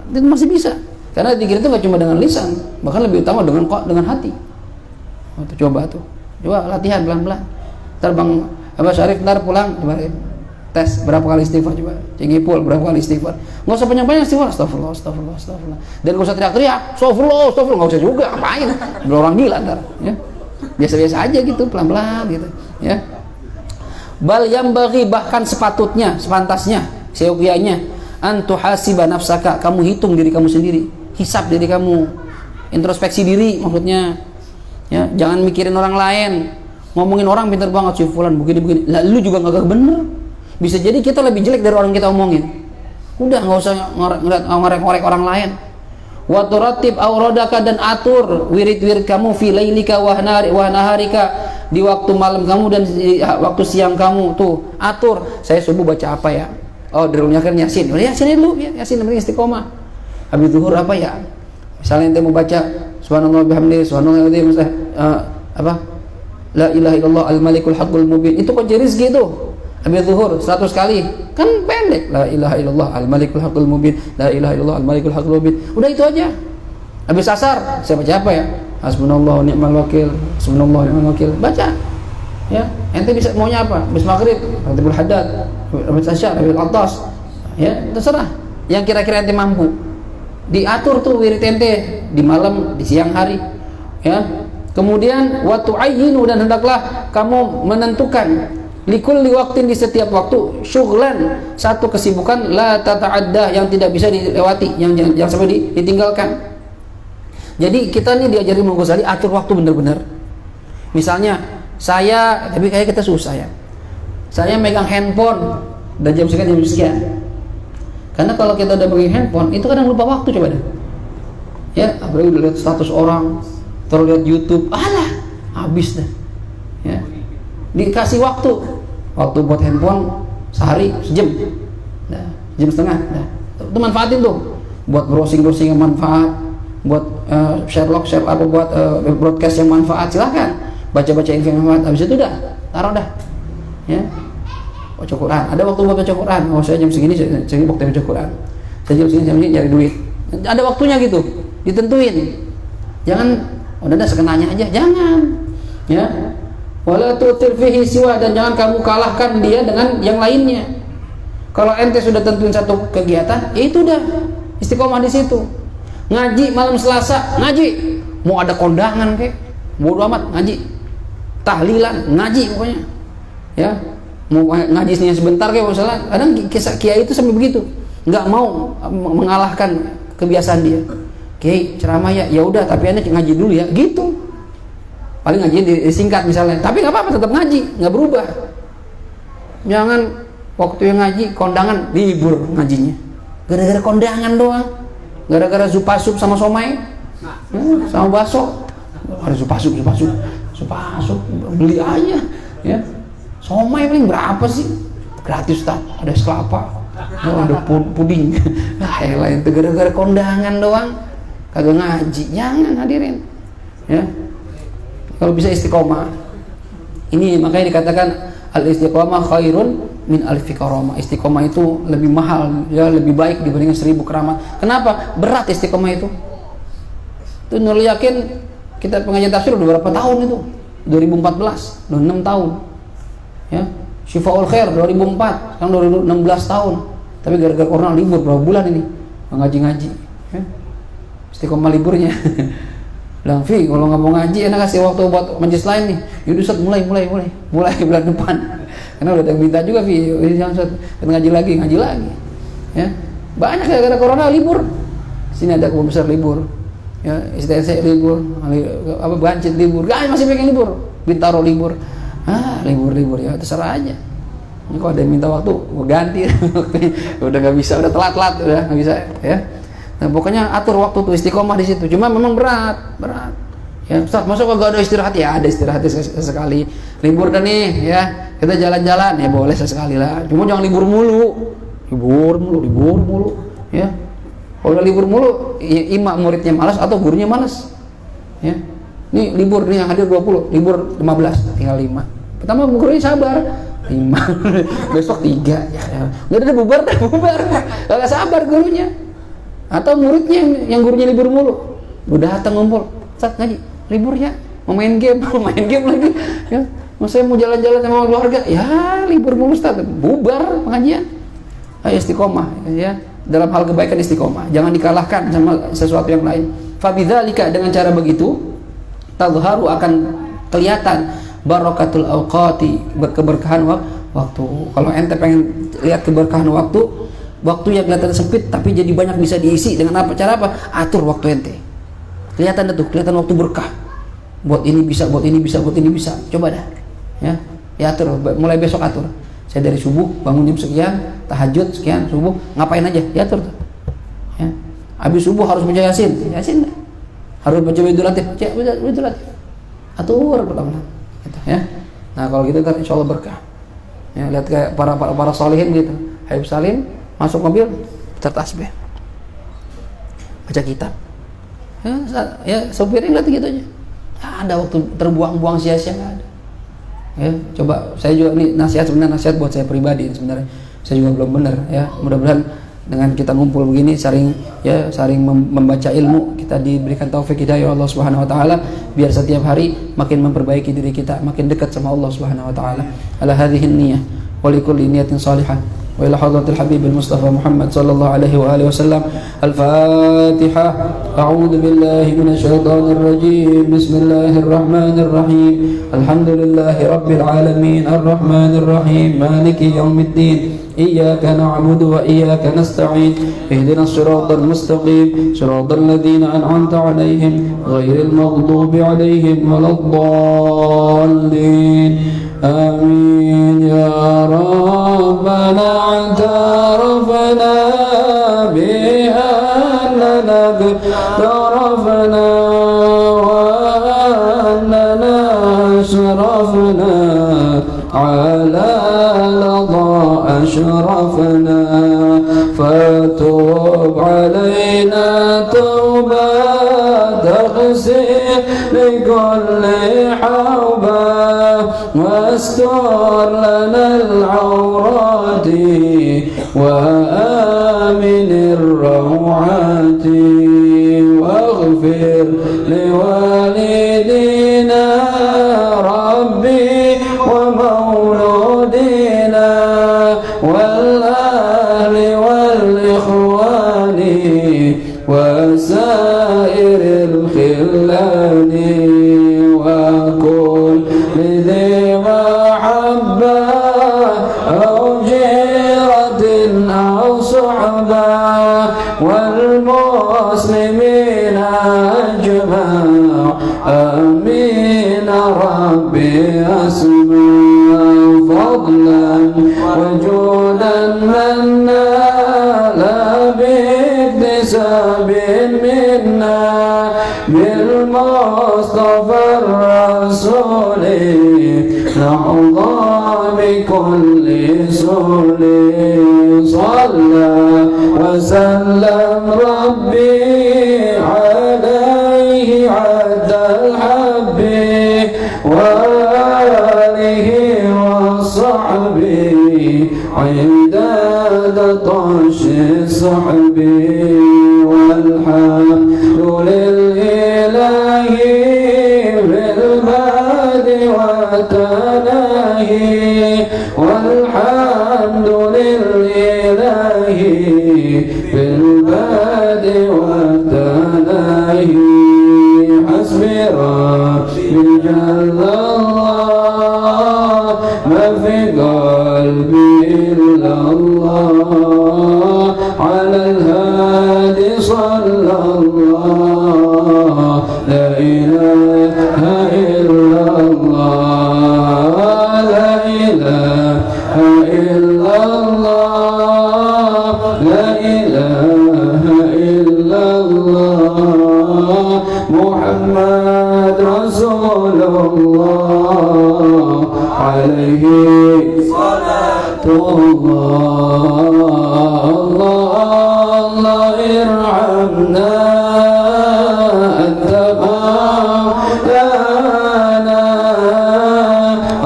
Itu masih bisa. Karena zikir itu enggak cuma dengan lisan, bahkan lebih utama dengan hati. Coba latihan pelan-pelan. Ntar Bang Syarif ntar pulang coba tes berapa kali istighfar, coba Cingipul berapa kali istighfar. Nggak usah panjang-panjang istighfar, astagfirullah. Dan nggak usah teriak-teriak, astagfirullah, nggak usah juga, ngapain? Orang gila ntar, ya. Biasa-biasa aja gitu, pelan-pelan gitu, ya. Bal yambaghi, bahkan sepatutnya, sepantasnya, seyogyanya, antuhasiba nafsaka, kamu hitung diri kamu sendiri, hisab diri kamu, introspeksi diri maksudnya, ya. Jangan mikirin orang lain, ngomongin orang pintar banget sih fulan begini, lah lu juga nggak bener. Bisa jadi kita lebih jelek dari orang kita omongin. Udah nggak usah ngorek-ngorek orang lain. Wa turatib auradaka, dan atur wirid-wirid kamu fi lailika wa naharika, di waktu malam kamu dan di waktu siang kamu tuh atur. Saya subuh baca apa ya? Oh, dulunya kan Yasin. Udah Yasin dulu ya, Yasin namanya istiqomah. Habis zuhur apa ya? Misalnya ente mau baca subhanallah bihamdihi, subhanallah apa? La ilaha illallah al-malikul haqqul mubin. Itu kunci rezeki itu. Habis zuhur 100 kali. Kan pendek. La ilaha illallah al-malikul haqqul mubin. La ilaha illallah al-malikul haqqul mubin. Udah itu aja. Habis asar, saya baca apa ya? Hasbunallah wa ni'mal wakil. Hasbunallah wa ni'mal wakil. Baca. Ya, ente bisa maunya apa? Habis maghrib, Ratibul Haddad, habis asar, habis atas. Ya, terserah. Yang kira-kira ente mampu. Diatur tuh wirid ente di malam, di siang hari. Ya. Kemudian wa tu'ayyinu, dan hendaklah kamu menentukan likulli waqtin, di setiap waktu, syughlan, satu kesibukan la tata'adda, yang tidak bisa dilewati, yang sampai ditinggalkan. Jadi kita nih diajari Imam Ghazali atur waktu bener-bener. Misalnya saya, tapi kayak kita susah ya. Saya megang handphone, udah jam sekian. Karena kalau kita udah pegang handphone, itu kadang lupa waktu, coba deh. Ya, apalagi udah lihat status orang, terus lihat YouTube, habis dah. Ya, dikasih waktu buat handphone sehari sejam, jam setengah. Itu manfaatin tuh, buat browsing yang manfaat, buat Sherlock apa buat broadcast yang manfaat, silahkan baca info yang manfaat. Habis itu udah taruh dah. Ya, baca Quran. Ada waktu buat baca Quran. Saya jam segini waktu baca Quran. Saya jam segini nyari duit. Ada waktunya gitu, ditentuin. Jangan udah sekenanya aja, jangan. Ya, wala tu'tir fihi siwa, dan jangan kamu kalahkan dia dengan yang lainnya. Kalau ente sudah tentuin satu kegiatan, ya itu udah istiqomah di situ. Ngaji malam Selasa, ngaji. Mau ada kondangan kek, bodo amat, ngaji. Tahlilan, ngaji pokoknya. Ya, mau ngaji sebentar kayak masalah. Kadang kisah kiai itu sampai begitu, nggak mau mengalahkan kebiasaan dia. Kiai ceramah ya udah, tapi anda ngaji dulu ya, gitu. Paling ngaji disingkat misalnya, tapi nggak apa-apa, tetap ngaji, nggak berubah. Jangan waktu yang ngaji kondangan libur ngajinya, gara-gara kondangan doang, gara-gara supasup sama somai, sama bakso. Ada supasup, beli aja, ya. Somai paling berapa sih? Gratis tak? Ada es kelapa, ada puding. Lain itu gara-gara kondangan doang, kagak ngaji. Jangan hadirin, ya. Kalau bisa istiqomah. Ini makanya dikatakan al-istiqomah khairun min alfi karamah. Istiqomah itu lebih mahal, ya, lebih baik dibandingkan 1000 keramat. Kenapa? Berat istiqomah itu. Itu Nur Yakin, kita pengajian tafsir udah berapa tahun itu? 2014, udah 6 tahun. Ya, Syifaul Khair 2004, sekarang 2016 tahun. Tapi gara-gara corona libur berapa bulan ini? Ngaji-ngaji. Ya. Istiqomah liburnya. Bilang, Fi, kalau nggak mau ngaji, enak kasih waktu buat majelis lain nih. Yaudah Ustaz, mulai bulan depan. Karena udah ada yang minta juga, Fi, jangan Ustaz, ngaji lagi. Ya, banyak gara-gara corona libur. Sini ada kebun besar libur. Ya, STNC libur, apa Bancit libur, masih pengen libur. Bintaro libur. Libur ya, terserah aja. Ini kalau ada yang minta waktu, gue ganti. Udah nggak bisa, udah telat, udah nggak bisa, ya. Nah, pokoknya atur waktu tuh, istiqomah di situ. Cuma memang berat. Ya, Ustaz, masa kok gak ada istirahat? Ya ada istirahat sekali. Libur dah nih, ya. Kita jalan-jalan, ya boleh sesekali lah. Cuma jangan libur mulu. Ya. Kalau libur mulu, imam muridnya malas atau gurunya malas. Ya. Nih libur nih yang hadir 20, libur 15, tinggal 5. Pertama gurunya sabar. 5. Besok 3. Ya. Enggak ada bubar. Enggak sabar gurunya. Atau muridnya yang gurunya libur mulu, udah datang ngumpul, Ustaz ngaji, libur ya, mau main game lagi, ya, saya mau jalan-jalan sama keluarga, ya libur mulu Ustaz, bubar pengajian. Ayo istiqomah, ya, dalam hal kebaikan istiqomah, jangan dikalahkan sama sesuatu yang lain. Fabidzalika, dengan cara begitu, tadharu, akan kelihatan barakatul awqati, keberkahan waktu. Kalau ente pengen lihat keberkahan waktu yang kelihatan sempit tapi jadi banyak bisa diisi dengan apa? Cara apa? Atur waktu ente. Kelihatan waktu berkah. Buat ini bisa. Coba dah. Ya atur, mulai besok atur. Saya dari subuh bangun jam sekian, tahajud sekian, subuh ngapain aja? Ya atur tuh. Ya. Habis subuh harus baca Yasin dah. Harus baca Wiridul Latif. Atur pelan-pelan. Gitu, ya. Nah, kalau gitu kan insyaallah berkah. Ya, lihat kayak para sholihin gitu. Habib Salim masuk mobil, tertasbih, baca kitab. Ya sopirnya lihat gitu aja. Ada waktu terbuang-buang sia-sia, nggak ada. Ya, coba saya juga ini nasihat buat saya pribadi sebenarnya. Saya juga belum benar, ya. Mudah-mudahan dengan kita ngumpul begini, saling membaca ilmu, kita diberikan taufik hidayah Allah Subhanahu wa taala, biar setiap hari makin memperbaiki diri kita, makin dekat sama Allah Subhanahu wa taala. Ala hadhihi niyyah wa likulli niyatin salihah. وإلى حضرة الحبيب المصطفى محمد صلى الله عليه وآله وسلم. الفاتحة. أعوذ بالله من الشيطان الرجيم. بسم الله الرحمن الرحيم. الحمد لله رب العالمين الرحمن الرحيم مالك يوم الدين. إياك نعبد وإياك نستعين اهدنا الصراط المستقيم صراط الذين أنعمت عليهم غير المغضوب عليهم ولا الضالين آمين يا ربنا اعترفنا بأننا اقترفنا وأننا أشرفنا على لظى أشرفنا فتوب علينا توبة تغسل لكل حوبة واستر لنا العورات وآمن الروعات واغفر لوالدينا ربي ومولودنا والأهل والإخوان وسائر الخلان وكل ذي محبة أو جيرة أو صحبة والمسلمين أجمع آمين ربي أسمع فضلا وجودا منا لا باكتساب منا بالمصطفى الرسول نحظى بكل سول صلى وسلم ربي عليه عد الحب وآله وصحبه عداد طش الصحب والحمد لله بالباد والتناهي والحمد لله بالباد والتناهي حسبي ربي جل الله ما في قلبي إلا الله على الهادي صلى الله لا إله إلا الله لا إله إلا الله لا إله إلا الله محمد رسول الله عليه صلاة الله الله ارحمنا أنت مولانا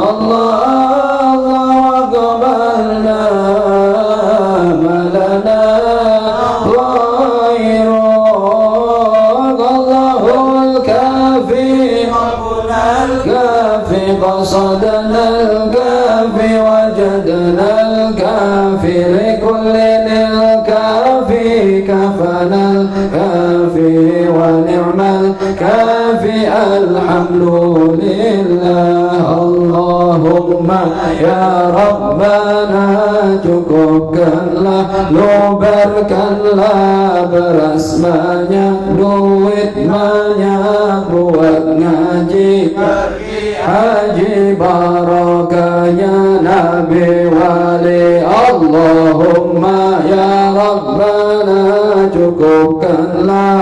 الله وقبلنا ما لنا غيرك الله الكافي ربنا الكافي قصدنا الكافي وجدنا الكافي لكل الكافي كفنا الكافي ونعم الكافي الحمد لله اللهم يا ربنا cukupkanlah lu berkanlah beras banyak duit banyak buat ngaji haji barokahnya nabi wali Allahumma ya Rabbana cukupkanlah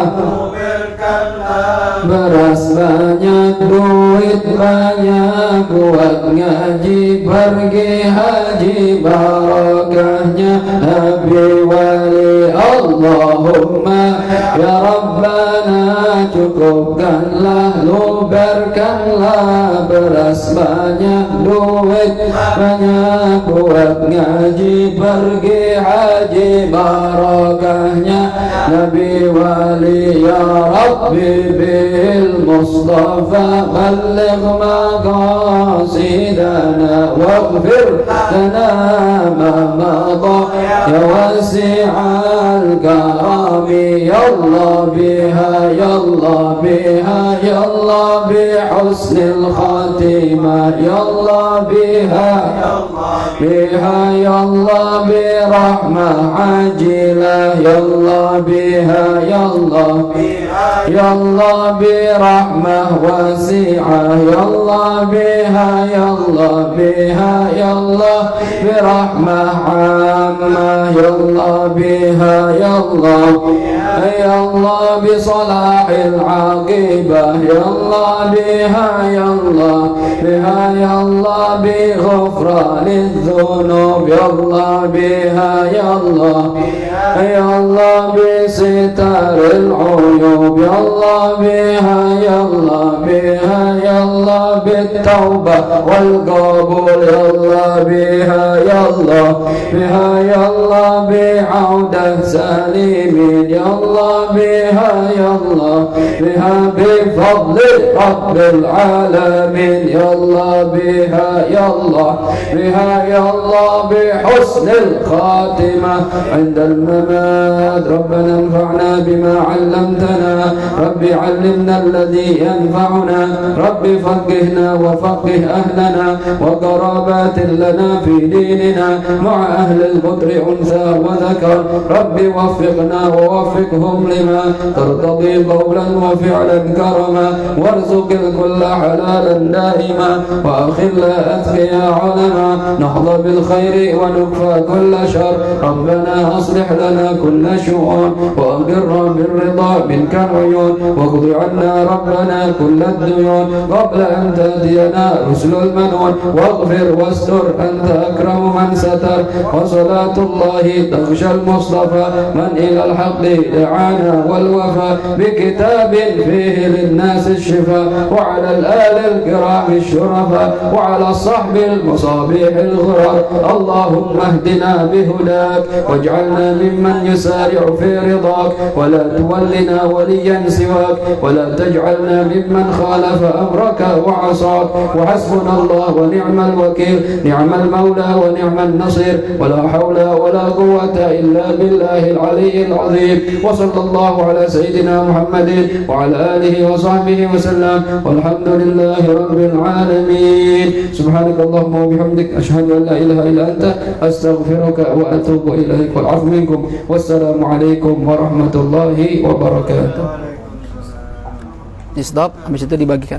beras banyak duit banyak buat ngaji pergi haji barokahnya nabi wali Allahumma ya Rabbana cukupkanlah luberkanlah beras banyak duit banyak buat ngaji pergi haji barokahnya nabi wali ya Rabbi bil Mustafa balligh maqasidana waghfir lana ma madha ya wasi'al karami ya Allah biha ya Allah biha ya Allah بحسن الخاتمة يا الله بها يا الله برحمة عاجلة يا الله بها يا الله برحمة واسعة يا الله بها يا الله يا الله برحمة عامة يا الله بها يا الله بصلاح العاقبة يا الله بها يا الله بغفران الذنوب يا الله بها يا الله بستر العيوب يا الله بها يا الله بالتوبة والقبول يا الله بها يا الله بعودة سالمين يا الله بها بفضل رب العالمين يا الله بها يا الله بحسن الخاتمة عند الممات ربنا انفعنا بما علمتنا رب علمنا الذي ينفعنا رب فقهنا وفقه أهلنا وقرابات لنا في ديننا مع أهل القدر أنثى وذكر رب وفقنا ووفقهم لما ترتضي قولا وفعلا كرما وارزق الكل حلالا دائما وأخلا أتقيا علما نحظى بالخير ونكفى كل شر ربنا أصلح لنا كل شؤون وأقر بالرضا منك العيون واقض عنا ربنا كل الديون قبل أن تأتينا رسل المنون واغفر واستر أنت أكرم من ستر وصلاة الله تغشى المصطفى من إلى الحق دعانا والوفا بكتاب فيه للناس الشفاء وعلى الآل الكرام الشرفاء وعلى الصحب المصابيح الغرار اللهم اهدنا بهداك واجعلنا ممن يسارع في رضاك ولا تولنا وليا سواك ولا تجعلنا ممن خالف أمرك وعصاك وحسبنا الله ونعم الوكيل نعم المولى ونعم النصير ولا حول ولا قوة إلا بالله العلي العظيم وصلى الله على سيدنا محمد وعلى آله وصحبه وسلم والحمد لله رب العالمين سبحانك اللهم وبحمدك أشهد أن لا إله إلا أنت أستغفرك وأتوب إليك والعفو منكم والسلام عليكم ورحمة الله wabarakatuh. Stop, habis itu dibagikan.